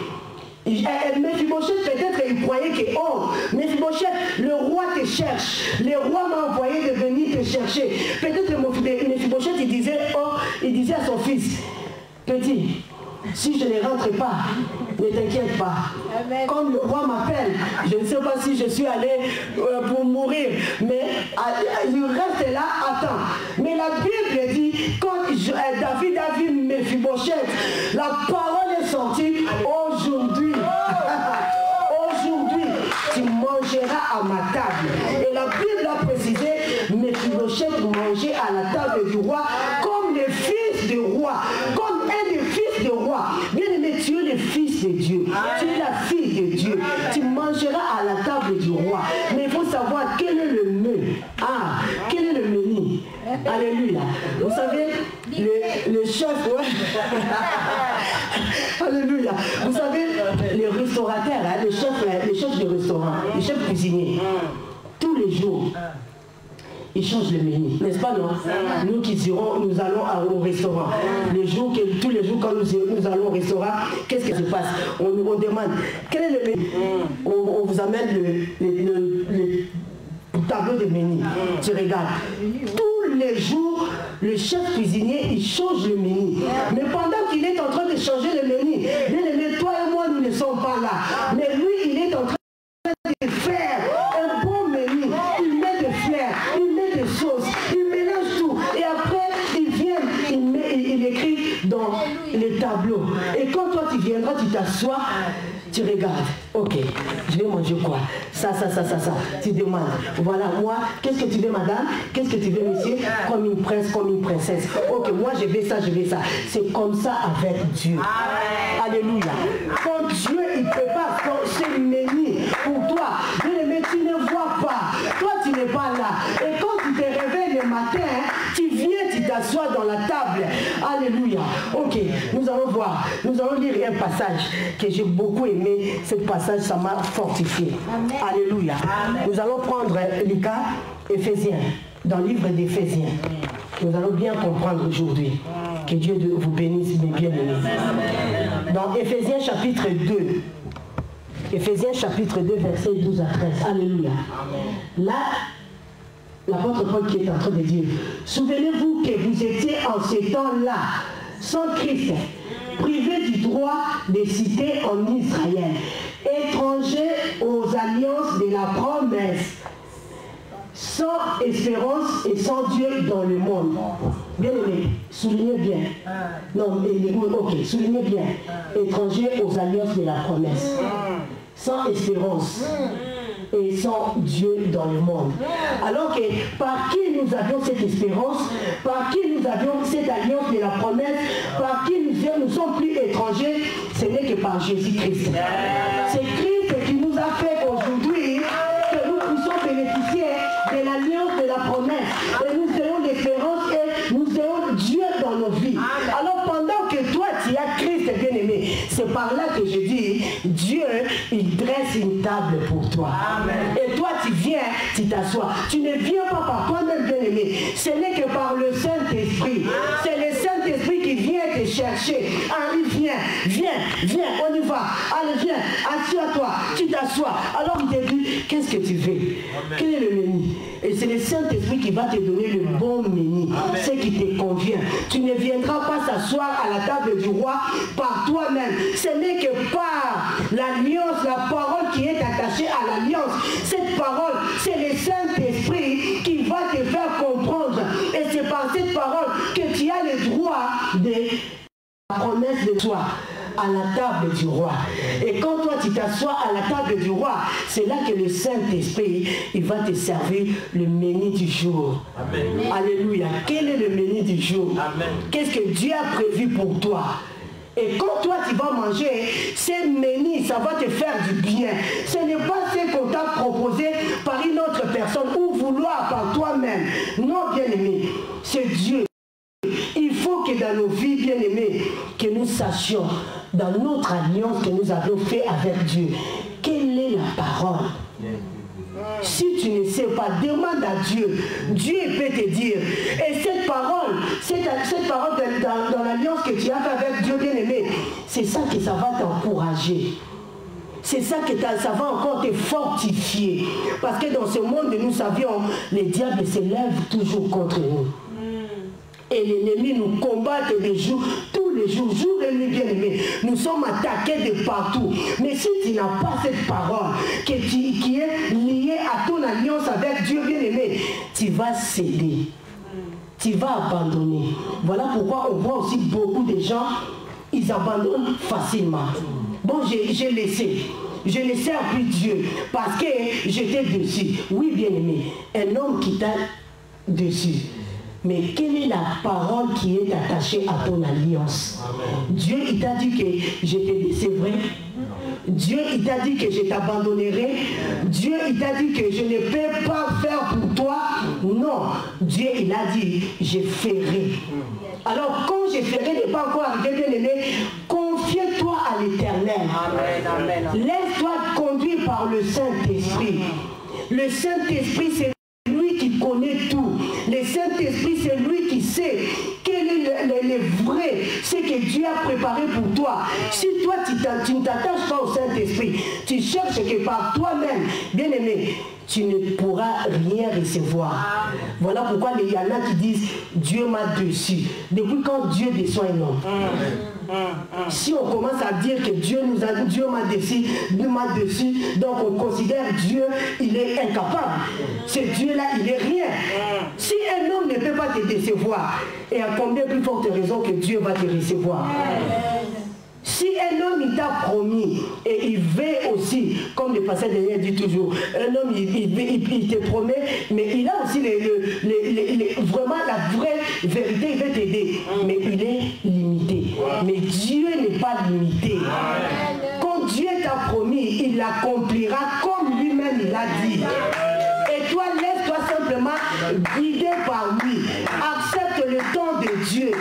Méphibosheth, peut-être il croyait que, oh, Méphibosheth, le roi te cherche. Le roi m'a envoyé de venir te chercher. Peut-être Méphibosheth, il disait à son fils, petit, si je ne rentre pas, ne t'inquiète pas. Amen. Comme le roi m'appelle, je ne sais pas si je suis allé pour mourir, mais il reste là, attends. Mais la Bible dit, quand David a vu Méphibosheth, la parole est sortie aujourd'hui. fils de Dieu, tu es la fille de Dieu. Tu mangeras à la table du roi. Mais il faut savoir quel est le menu. Ah, quel est le menu? Alléluia. Vous savez, le chef, ouais. Alléluia. Vous savez, les restaurateurs, hein, les chefs de restaurant, les chefs cuisiniers, tous les jours, ils changent le menu, n'est-ce pas, non? Nous qui dirons, nous allons au restaurant. Tous les jours, quand nous allons au restaurant, qu'est-ce qui se passe? On demande, quel est le menu? On vous amène le tableau de menu. Tu regardes. Tous les jours, le chef cuisinier, il change le menu. Mais pendant qu'il est en train de changer le menu, bien aimé, toi et moi, nous ne sommes pas là. Mais lui, il est en train de faire un bon menu. Il met des fleurs, il met des sauces, il mélange tout. Et après, il vient, il écrit dans les tableaux. Et quand toi, tu viendras, tu t'assois, tu regardes. Ok, je vais manger quoi? Ça. Tu demandes. Voilà, moi, qu'est-ce que tu veux, madame? Qu'est-ce que tu veux, monsieur? Comme une prince, comme une princesse. Ok, moi, je veux ça, je veux ça. C'est comme ça avec Dieu. Alléluia. Quand Dieu, il prépare ce menu pour toi, bien aimé, tu ne vois pas. Toi, tu n'es pas là. Et quand tu te réveilles le matin, tu viens, tu t'assois dans la table. Alléluia. Ok, nous allons voir. Nous allons lire un passage que j'ai beaucoup aimé. Ce passage, ça m'a fortifié. Amen. Alléluia. Amen. Nous allons prendre Lucas, Éphésiens, dans le livre d'Éphésiens. Nous allons bien comprendre aujourd'hui. Que Dieu vous bénisse, mes bien-aimés. Dans Éphésiens chapitre 2, Éphésiens chapitre 2, versets 12 à 13. Alléluia. Amen. Là, l'apôtre Paul qui est en train de dire, souvenez-vous que vous étiez en ces temps-là, sans Christ, privés du droit de citer en Israël, étrangers aux alliances de la promesse, sans espérance et sans Dieu dans le monde. Bien aimé, soulignez bien. Non, ok, soulignez bien. Étrangers aux alliances de la promesse, sans espérance et sans Dieu dans le monde. Alors que par qui nous avions cette espérance, par qui nous avions cette alliance de la promesse, par qui nous sommes plus étrangers, ce n'est que par Jésus-Christ. C'est Christ qui nous a fait aujourd'hui que nous puissions bénéficier de l'alliance de la promesse. Et nous ayons l'espérance et nous ayons Dieu dans nos vies. Alors pendant que toi tu as Christ bien-aimé, c'est par là que je dis, Dieu, il dresse une table pour toi. Amen. Et toi tu viens, tu t'assois. Tu ne viens pas par toi-même bien-aimé. Ce n'est que par le Saint-Esprit. C'est le Saint-Esprit qui vient te chercher. Allez, viens, on y va. Allez, viens, assieds-toi, tu t'assois. Alors il te dit, qu'est-ce que tu veux? Amen. Quel est le menu? Et c'est le Saint-Esprit qui va te donner le bon menu, ce qui te convient. Tu ne viendras pas s'asseoir à la table du roi par toi-même. Ce n'est que par l'alliance, la parole qui est attachée à l'alliance. Cette parole, c'est le Saint-Esprit qui va te faire comprendre. Et c'est par cette parole que tu as le droit de la promesse de toi à la table du roi. Et quand toi tu t'assois à la table du roi, c'est là que le Saint-Esprit, il va te servir le menu du jour. Amen. Alléluia. Quel est le menu du jour? Qu'est-ce que Dieu a prévu pour toi? Et quand toi tu vas manger, ces menus, ça va te faire du bien. Ce n'est pas ce qu'on t'a proposé par une autre personne ou vouloir par toi-même. Non, bien-aimé, c'est Dieu. Il faut que dans nos vies, bien-aimés, que nous sachions, dans notre alliance que nous avons fait avec Dieu, quelle est la parole. Si tu ne sais pas, demande à Dieu. Dieu peut te dire. Et cette parole dans l'alliance que tu as fait avec Dieu, bien-aimé, c'est ça que ça va t'encourager. C'est ça que ça va encore te fortifier. Parce que dans ce monde, nous savions, les diables se lèvent toujours contre nous. Et l'ennemi nous combat tous les jours, jour et nuit, bien-aimé. Nous sommes attaqués de partout. Mais si tu n'as pas cette parole qui est liée à ton alliance avec Dieu, bien-aimé, tu vas céder. Tu vas abandonner. Voilà pourquoi on voit aussi beaucoup de gens, ils abandonnent facilement. Bon, j'ai laissé. Je ne sers plus Dieu parce que j'étais dessus. Oui, bien-aimé, un homme qui t'a dessus. Mais quelle est la parole qui est attachée à ton alliance? Dieu, il t'a dit que je te décevrai. Dieu, il t'a dit que je t'abandonnerai. Dieu, il t'a dit que je ne peux pas faire pour toi. Non, Dieu, il a dit, je ferai. Alors, quand je ferai n'est pas encore arrivé, bien aimé, confie-toi à l'Éternel. Laisse-toi conduire par le Saint-Esprit. Le Saint-Esprit, c'est lui qui connaît tout. Le Saint-Esprit, c'est lui qui sait quel est le vrai, ce que Dieu a préparé pour toi. Si toi, tu ne t'attaches pas au Saint-Esprit, tu cherches que par toi-même, bien aimé, tu ne pourras rien recevoir. Voilà pourquoi il y en a qui disent, Dieu m'a dessus. Depuis quand Dieu descend un homme? Si on commence à dire que Dieu m'a dessus, donc on considère Dieu, il est incapable. Ce Dieu-là, il est rien. Si un homme ne peut pas te décevoir, et à combien plus forte raison que Dieu va te recevoir? Si un homme il t'a promis et il veut aussi, comme le pasteur Daniel dit toujours, un homme il te promet, mais il a aussi vraiment la vraie vérité, il veut t'aider, mais il est limité. Mais Dieu n'est pas limité. Quand Dieu t'a promis, il l'accomplira comme lui-même il a dit. Et toi, laisse-toi simplement guider par lui. Accepte le temps de Dieu.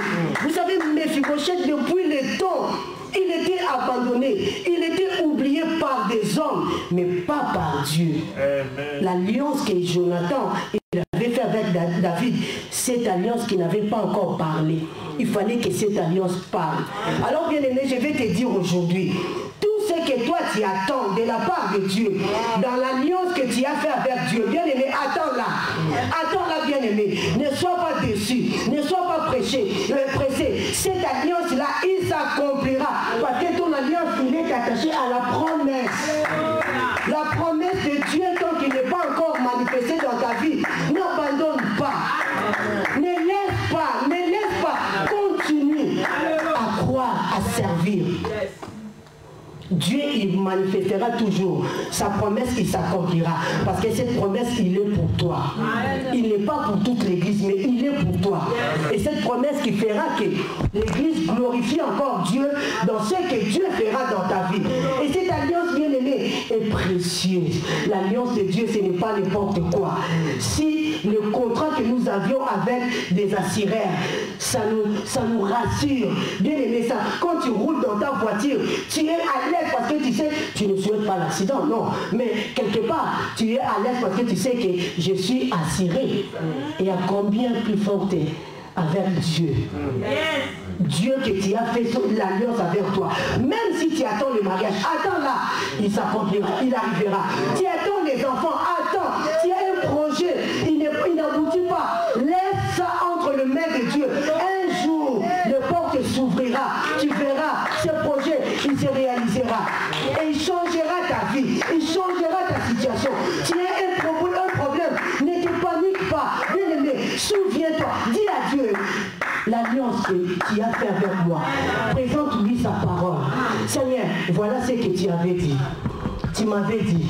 Vous savez, Méphibosheth, depuis le temps, il était abandonné, il était oublié par des hommes, mais pas par Dieu. L'alliance que Jonathan avait fait avec David, cette alliance qui n'avait pas encore parlé. Il fallait que cette alliance parle. Alors bien aimé, je vais te dire aujourd'hui, tout ce que toi tu attends de la part de Dieu, dans l'alliance que tu as fait avec Dieu, bien aimé, attends-la. Attends-la, bien aimé. Ne sois pas déçu, ne sois pas pressé. Cette alliance-là, il s'accomplira. Parce que ton alliance, il est attaché à la promesse. La promesse de Dieu, tant qu'il n'est pas encore manifesté dans ta vie, n'abandonne pas. Ne laisse pas. Continue à croire, à servir. Dieu, il manifestera toujours. Sa promesse, il s'accomplira. Parce que cette promesse, il est pour toi. Il n'est pas pour toute l'église, mais il est pour toi. Et cette promesse qui fera que l'église glorifie encore Dieu dans ce que Dieu fera dans ta vie. Et cette alliance bien-aimée est précieuse. L'alliance de Dieu, ce n'est pas n'importe quoi. Si le contrat que nous avions avec des assureurs, ça nous rassure. Bien-aimé, ça, quand tu roules dans ta voiture, tu es à l'aise parce que tu sais, tu ne souhaites pas l'accident, non. Mais quelque part, tu es à l'aise parce que tu sais que je suis assuré. Et à combien plus forte avec Dieu. Dieu que tu as fait l'alliance avec toi. Même si tu attends le mariage, attends là, il s'accomplira, il arrivera. Tu attends les enfants, attends. Tu as un projet, il n'aboutit pas. Laisse ça entre les mains de Dieu. Un jour, le porte s'ouvrira. Tu verras, ce projet, il se réalisera. Et il changera ta vie. Il changera ta situation. Tu as un problème. Ne te panique pas. Bien-aimé, souviens-toi. Dis à Dieu, l'alliance que tu as fait avec moi. Présente-lui sa parole. Seigneur, voilà ce que tu avais dit. Tu m'avais dit.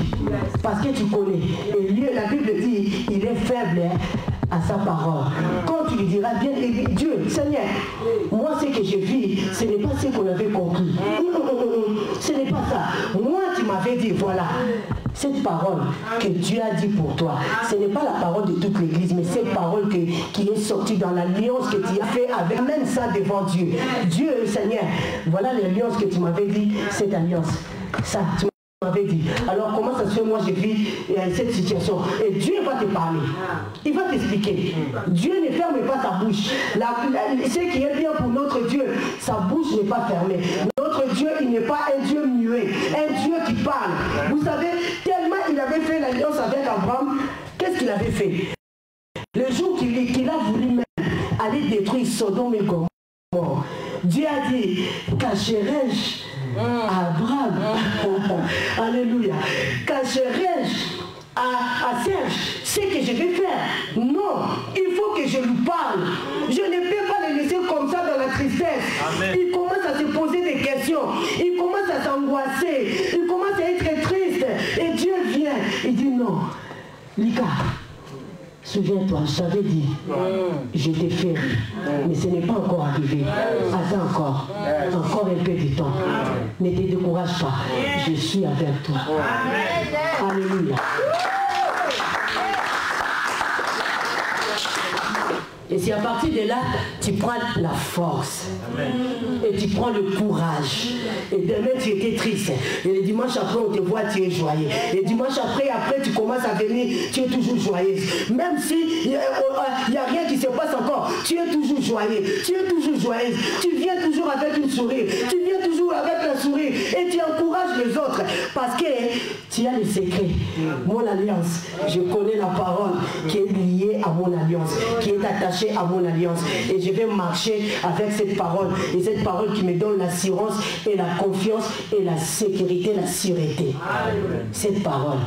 Parce que tu connais. Et lui, la Bible dit, il est faible à sa parole. Quand tu lui diras bien, Dieu, Seigneur, moi ce que je vis, ce n'est pas ce qu'on avait compris. Ce n'est pas ça. Moi tu m'avais dit, voilà, cette parole que Dieu a dit pour toi, ce n'est pas la parole de toute l'église, mais cette parole qui est sortie dans l'alliance que tu as fait avec, même ça devant Dieu. Dieu, Seigneur, voilà l'alliance que tu m'avais dit, cette alliance. Ça, tu m'avais dit. Alors comment ça se fait, moi je vis cette situation? Et Dieu va te parler. Il va t'expliquer. Dieu ne ferme pas sa bouche. Ce qui est bien pour notre Dieu, sa bouche n'est pas fermée. Notre Dieu, il n'est pas un Dieu muet, un Dieu qui parle. Vous savez, tellement il avait fait l'alliance avec Abraham, qu'est-ce qu'il avait fait? Le jour qu'il a voulu même aller détruire Sodome et Gomorrhe, Dieu a dit, cacherai-je Abraham, alléluia, cacherai-je à Serge ce que je vais faire? Non, il faut que je lui parle. Je ne peux pas le laisser comme ça dans la tristesse. Amen. Il commence à se poser des questions, il commence à s'angoisser, il commence à être triste. Et Dieu vient, il dit non, Lika, Souviens-toi, je t'avais dit, je t'ai fait, mais ce n'est pas encore arrivé. Attends encore un peu de temps. Ne te décourage pas, je suis avec toi. Alléluia. Et c'est à partir de là, tu prends la force. Et tu prends le courage. Et demain, tu étais triste. Et le dimanche après, on te voit, tu es joyeux. Et dimanche après, tu commences à venir, tu es toujours joyeuse. Même si il n'y a rien qui se passe encore, tu es toujours joyeux. Tu es toujours joyeuse. Tu viens toujours avec une sourire. Tu viens toujours avec un sourire. Et tu encourages les autres. Parce que tu as le secret. Mon alliance, je connais la parole qui est liée à mon alliance, qui est attachée à mon alliance, et je vais marcher avec cette parole, et cette parole qui me donne l'assurance et la confiance et la sécurité, la sûreté. Cette parole,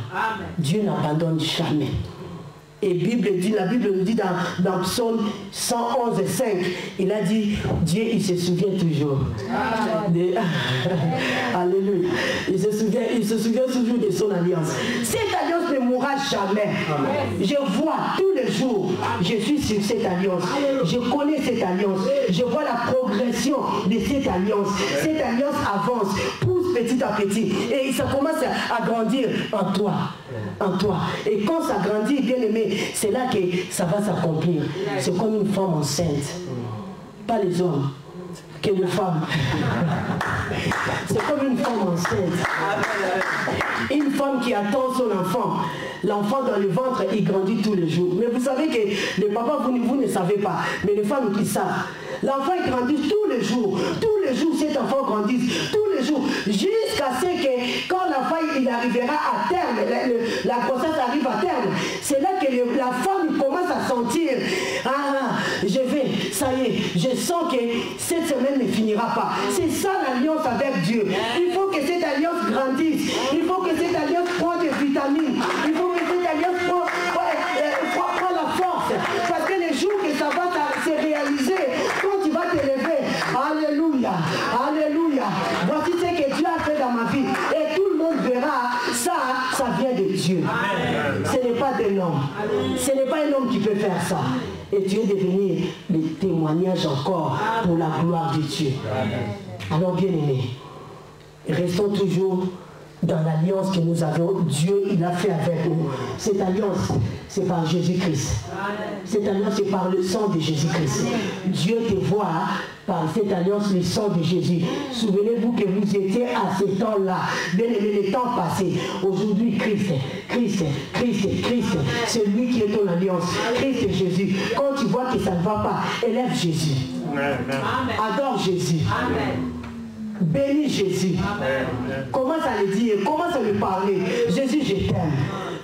Dieu n'abandonne jamais. Et la Bible nous dit dans Psaume 111,5, il a dit, Dieu il se souvient toujours. Alléluia. Il se souvient toujours de son alliance. Cette alliance ne mourra jamais. Je vois tous les jours, je suis sur cette alliance. Je connais cette alliance. Je vois la progression de cette alliance. Cette alliance avance, pousse petit à petit. Et ça commence à grandir en toi. Et quand ça grandit, bien aimé, c'est là que ça va s'accomplir. C'est comme une femme enceinte. Pas les hommes, que les femmes. C'est comme une femme enceinte. Une femme qui attend son enfant. L'enfant dans le ventre, il grandit tous les jours. Mais vous savez que les papas, vous ne savez pas. Mais les femmes qui savent. L'enfant il grandit tous les jours. Tous les jours, cet enfant grandit. Tous les jours. Jusqu'à ce que quand l'enfant il arrivera à terme, la grossesse arrive à terme, c'est là que la femme commence à sentir, ça y est, je sens que cette semaine ne finira pas. C'est ça l'alliance avec Dieu. Il faut que cette alliance grandisse. Il faut que cette alliance prenne des vitamines. Il faut que cette alliance prenne la force. Parce que les jours que ça va se réaliser, quand tu vas te lever, alléluia, alléluia. Voici ce que Dieu a fait dans ma vie. Et tout le monde verra, ça vient de Dieu. Ce n'est pas de l'homme. Ce n'est pas un homme qui peut faire ça. Et tu es devenu le témoignage encore pour la gloire de Dieu. Alors bien aimés, restons toujours dans l'alliance que nous avons. Dieu, il a fait avec nous. Cette alliance, c'est par Jésus-Christ. Cette alliance, c'est par le sang de Jésus-Christ. Dieu te voit par cette alliance, le sang de Jésus. Souvenez-vous que vous étiez à ce temps-là. Bien aimé, le temps passé. Aujourd'hui, Christ, c'est lui qui est ton alliance. Christ Jésus. Quand tu vois que ça ne va pas, élève Jésus. Adore Jésus. Bénis Jésus. Commence à le dire, commence à lui parler. Jésus, je t'aime.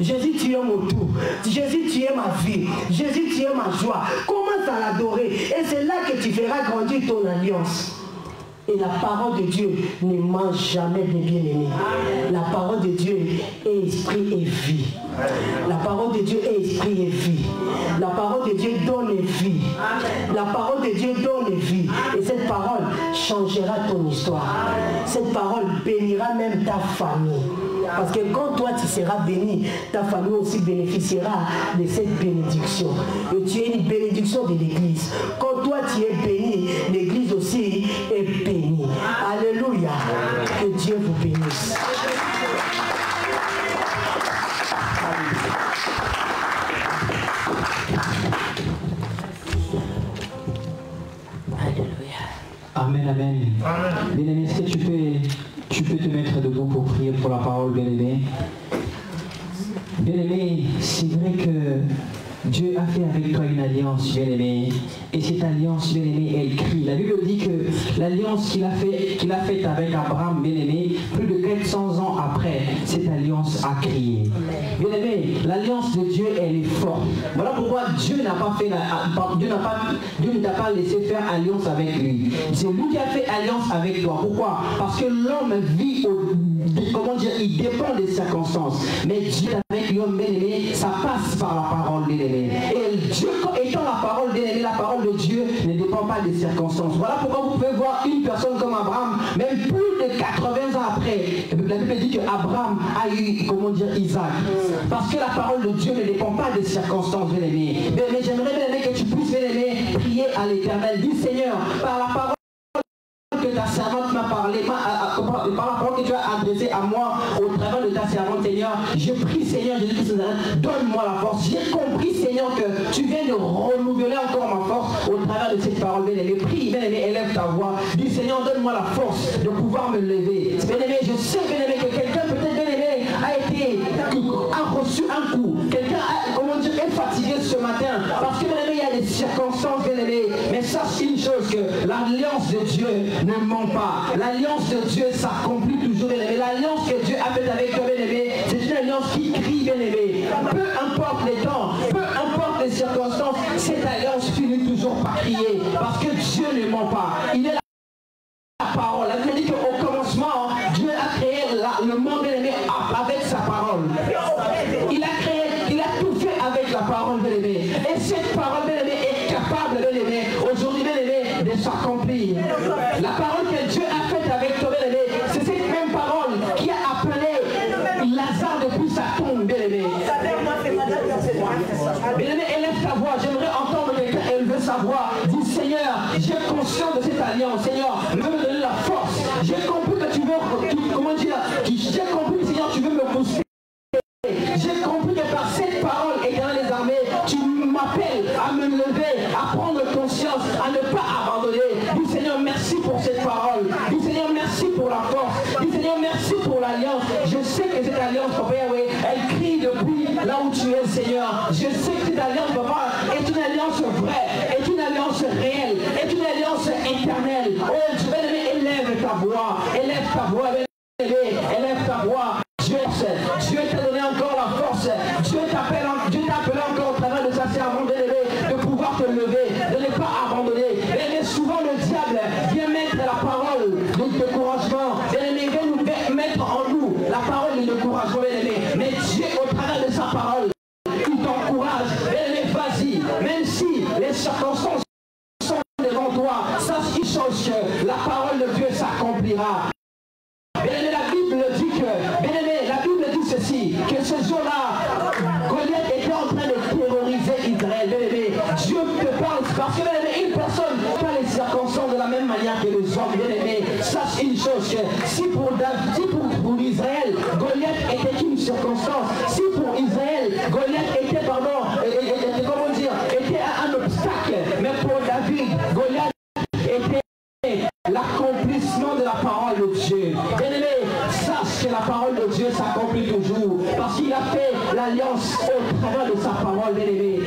Jésus, tu es mon tout. Jésus, tu es ma vie. Jésus, tu es ma joie. Commence à l'adorer. Et c'est là que tu verras grandir ton alliance. Et la parole de Dieu ne mange jamais de bien-aimés. La parole de Dieu est esprit et vie. La parole de Dieu est esprit et vie. La parole de Dieu donne vie. La parole de Dieu donne vie. Et cette parole changera ton histoire. Cette parole bénira même ta famille. Parce que quand toi tu seras béni, ta famille aussi bénéficiera de cette bénédiction. Et tu es une bénédiction de l'église. Quand toi tu es béni, l'église aussi est bénie. Alléluia. Que Dieu vous bénisse. Amen, amen. Bien-aimé, est-ce que tu peux te mettre debout pour prier pour la parole, bien-aimé? Bien-aimé, c'est vrai que Dieu a fait avec toi une alliance, bien-aimé. Et cette alliance, bien-aimé, elle crie. La Bible dit que l'alliance qu'il a faite avec Abraham, bien-aimé, plus de 400 ans après, cette alliance a crié. Bien-aimé, l'alliance de Dieu, elle est forte. Voilà pourquoi Dieu ne t'a pas laissé faire alliance avec lui. C'est lui qui a fait alliance avec toi. Pourquoi? Parce que l'homme vit il dépend des circonstances. Mais Dieu avec l'homme, bien-aimé, ça passe par la parole, bien-aimé. Et Dieu, étant la parole, bien-aimé, la parole de Dieu ne dépend pas des circonstances. Voilà pourquoi vous pouvez voir une personne comme Abraham, même plus de 80 ans après, la Bible dit qu'Abraham a eu, comment dire, Isaac. Parce que la parole de Dieu ne dépend pas des circonstances, bien-aimé. Mais j'aimerais, bien-aimé, que tu puisses, bien-aimé, prier à l'Éternel. Dis, Seigneur, par la parole que ta servante m'a parlé, par la parole que tu as adressée à moi au travers de ta servante, Seigneur, je prie, Seigneur Jésus-Christ, donne-moi la force. J'ai compris, Seigneur, que tu viens de renouveler encore ma force au travers de cette parole, bien-aimé. Prie, bien-aimé, élève ta voix. Dis, Seigneur, donne-moi la force de pouvoir me lever. Bien-aimé, je sais, bien-aimé, que quelqu'un, peut-être, bien-aimé, a reçu un coup. Quelqu'un, comment dire, est fatigué ce matin. Parce que, bien-aimé, il y a des circonstances, bien-aimé. Mais sache une chose, que l'alliance de Dieu ne ment pas. L'alliance de Dieu s'accomplit toujours, bien-aimé. L'alliance que Dieu a faite avec toi, bien-aimé, c'est une alliance qui crie, bien-aimé. Peu importe les temps, peu importe les circonstances, cette alliance finit toujours par crier. Parce que Dieu ne ment pas. Il est la parole. La Bible dit qu'au commencement, Dieu a créé le monde, bien-aimé, avec sa parole. Il a créé, il a tout fait avec la parole, bien-aimé. Et cette parole, bien-aimé, est capable, bien-aimé, aujourd'hui, bien-aimé, de s'accomplir. La parole que Dieu a faite avec toi, bien-aimé, c'est cette même parole qui a appelé Lazare depuis sa tombe, bien-aimé. Bien-aimé, élève ta voix. J'aimerais entendre quelqu'un élever sa voix. Dis, Seigneur, j'ai conscience de cette alliance. Seigneur, veux me donner la force. J'ai compris que tu veux, comment dire, j'ai compris, Seigneur, tu veux me pousser. J'ai compris que par cette parole, éternel des armées, tu m'appelles à me lever, à prendre conscience, à ne pas abandonner. Dis, Seigneur, merci pour cette parole. Dis, Seigneur, merci pour la force. Dis, Seigneur, merci pour l'alliance. Je sais que cette alliance, Papa Yahweh, elle crie depuis là où tu es, Seigneur. Je sais que cette alliance, Papa, est une alliance vraie, est une alliance réelle, est une alliance éternelle. Oh, Dieu, bien-aimé, élève ta voix, bien-aimé, élève ta voix. Dieu t'a donné encore la force. Dieu t'a appelé encore au travers de sa servante, bien-aimé, de pouvoir te lever, de ne pas abandonner. Mais souvent le diable vient mettre la parole de découragement. Bien-aimé, vient nous mettre en nous la parole de découragement, bien-aimé. Mais Dieu, au travers de sa parole, il t'encourage. Bien-aimé, vas-y. Même si les circonstances sont devant toi, sache une chose, que la parole de Dieu s'accomplira. Bien-aimé, la Bible dit que, bien-aimé, la Bible dit ceci, que ce jour-là, Goliath était en train de terroriser Israël. Bien-aimé, Dieu te parle, parce que, bien-aimé, une personne n'a pas les circonstances de la même manière que les hommes. Bien-aimé, sache une chose, que si pour Israël, Goliath était une circonstance, si pour Israël, Goliath était, comment dire, était un obstacle, mais pour David, Goliath était l'accomplissement de la parole de Dieu. Bien-aimé, sache que la parole de Dieu s'accomplit toujours, parce qu'il a fait l'alliance au travers de sa parole, bien-aimé.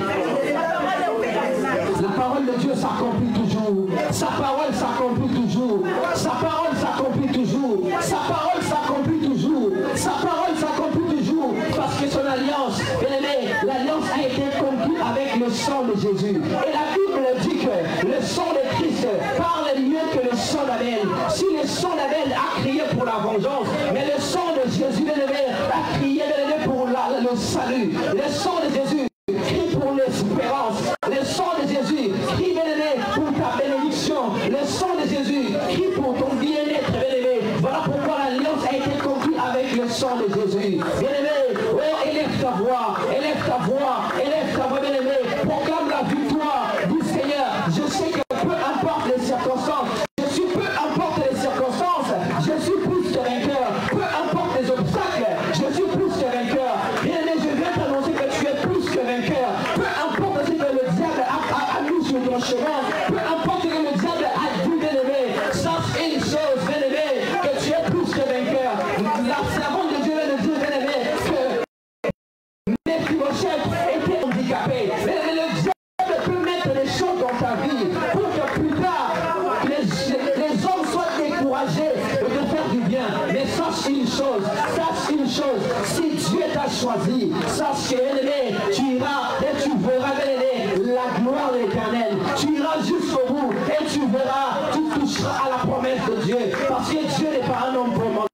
La parole de Dieu s'accomplit toujours. Sa parole s'accomplit toujours. Sa parole s'accomplit toujours. Sa parole s'accomplit toujours. Sa parole s'accomplit toujours. Parce que son alliance, bien-aimé, l'alliance a été conclue avec le sang de Jésus. Et la Bible dit que le sang de Christ parle mieux que le sang d'Abel. Si le sang d'Abel a crié pour la vengeance, mais le sang de Jésus, bien-aimé, a crié, bien-aimé, pour le salut. Le sang de Jésus crie pour l'espérance. Le sang de Jésus crie, bien-aimé, pour ta bénédiction. Le sang de Jésus crie pour ton bien-être, bien-aimé. Voilà pourquoi l'alliance a été conclue avec le sang de Jésus. Bien-aimé, oh, élève ta voix, bien-aimé. Proclame la victoire. Dis, Seigneur, je sais que peu importe les circonstances, je suis plus que vainqueur. Peu importe les obstacles, je suis plus que vainqueur. Bien-aimé, je viens t'annoncer que tu es plus que vainqueur. Peu importe ce que le diable a mis sur ton chemin, peu importe ce que le diable a dit, bien-aimé, sache une chose, bien-aimé, que tu es plus que vainqueur. La servante de Dieu vient de dire, bien-aimé, que Méphibosheth était handicapé. Mais le diable peut mettre des choses dans ta vie pour que plus tard, les hommes soient découragés de te faire du bien. Mais sache une chose, si Dieu t'a choisi, sache que, bien-aimé, tu iras et tu verras, bien-aimé, la gloire de l'Éternel. Tu iras jusqu'au bout et tu verras, tu toucheras à la promesse de Dieu. Parce que Dieu n'est pas un homme pour mentir.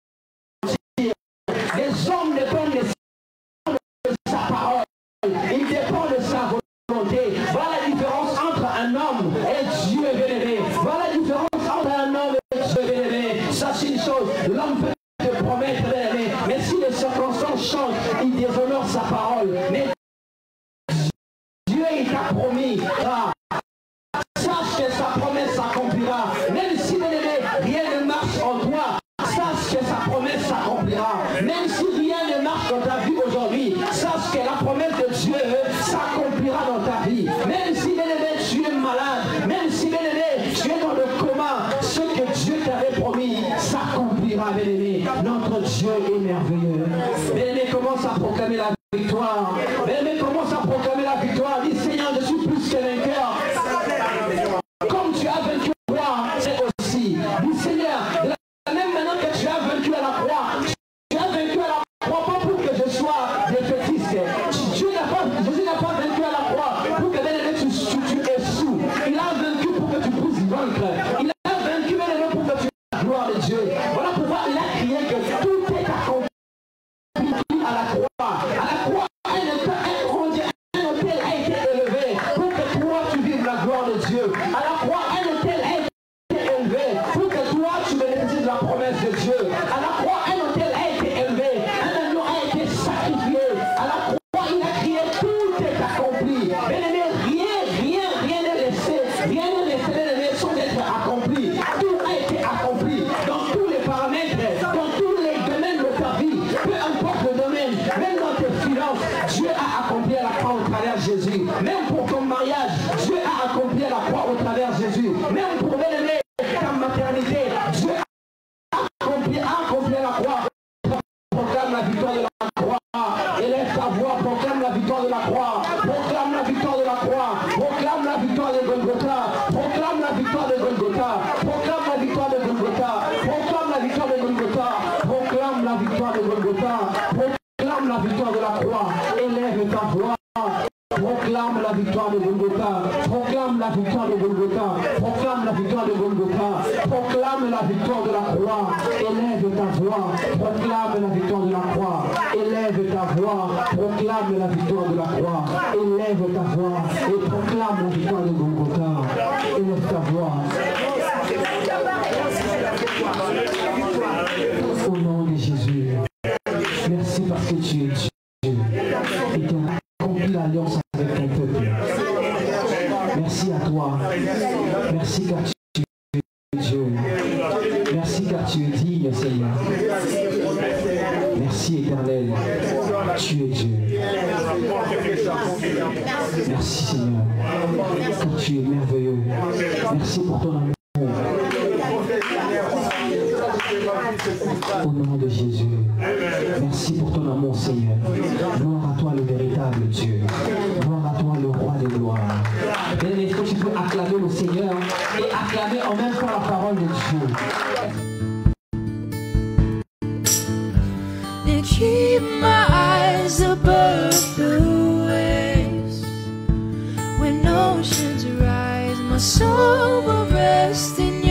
Les hommes dépendent de sa parole. Ils dépendent de sa volonté. Voilà la différence entre un homme et Dieu, bien-aimé. Voilà la différence entre un homme et Dieu, bien-aimé. Sache une chose, l'homme peut te promettre, change, il déshonore sa parole. Mais Dieu, il t'a promis. Sache que sa promesse s'accomplira. Même si, bien-aimé, rien ne marche en toi, sache que sa promesse s'accomplira. Même si rien ne marche dans ta vie aujourd'hui, sache que la promesse de Dieu s'accomplira dans ta vie. Même si, bien-aimé, tu es malade, même si, bien-aimé, tu es dans le coma, ce que Dieu t'avait promis s'accomplira, bien-aimé. Notre Dieu est merveilleux. Bien-aimé, commence à proclamer la victoire. Bien-aimé, commence à proclamer la victoire. Dis, Seigneur, je suis plus que vainqueur. Comme tu as vaincu la croix, c'est aussi. Dis, Seigneur, de la même manière que tu as vaincu à la croix, tu as vaincu à la croix pas pour que je sois défaitiste. Jésus n'a pas vaincu à la croix pour que tu échoues. Il a vaincu pour que tu puisses vaincre. Il a vaincu pour que tu aies la gloire de Dieu. Voilà pourquoi il a crié que tout est accompli à la croix. À la croix, un hôtel a été élevé pour que toi tu vives la gloire de Dieu. À la croix, un hôtel a été élevé pour que toi tu bénéficies de la promesse de Dieu. À la croix, un hôtel a été élevé, un agneau a été sacrifié. À la croix, il a crié, tout est accompli. Bien-aimé, rien n'est resté, bien-aimé, sans être accompli. Tout a été accompli dans tous les paramètres, dans tous les domaines de ta vie, peu importe le domaine, même dans tes finances, Dieu a accompli à la croix au travers de Jésus. Même pour ton mariage, Dieu a accompli à la croix au travers de Jésus. Même pour bien-aimé, ta maternité, Dieu a accompli à la croix. Proclame la victoire de la croix. Élève ta voix, proclame la victoire de la croix. Proclame la victoire de la croix. Proclame la victoire de Golgotha. Proclame la victoire de Golgotha. Proclame la victoire de Golgotha. Proclame la victoire de Golgotha. Proclame la victoire de Golgotha. Proclame la victoire de la croix. Élève ta voix. Proclame la victoire de Golgotha. Proclame la victoire de Golgotha. Proclame la victoire de Golgotha. Proclame la victoire de la croix. Élève ta voix. Proclame la victoire de la croix. Élève ta voix. Proclame la victoire de la croix. Élève ta voix. Et proclame la victoire de Golgotha. Élève ta voix. Au nom de Jésus. Merci parce que tu es Dieu. Et tu as accompli l'alliance avec ton peuple. Merci à toi. Merci car tu es Dieu. Merci car tu es digne, Seigneur. Merci éternel. Tu es Dieu. Merci Seigneur. Car tu es merveilleux. Merci pour ton amour. Au nom de Jésus. Merci pour ton amour, Seigneur. Gloire à toi, le véritable Dieu. Gloire à toi, le roi des gloires. Bien, est-ce que tu peux acclamer le Seigneur et acclamer en même temps la parole de Dieu? And keep my eyes above the waves. When oceans rise, my soul will rest in you.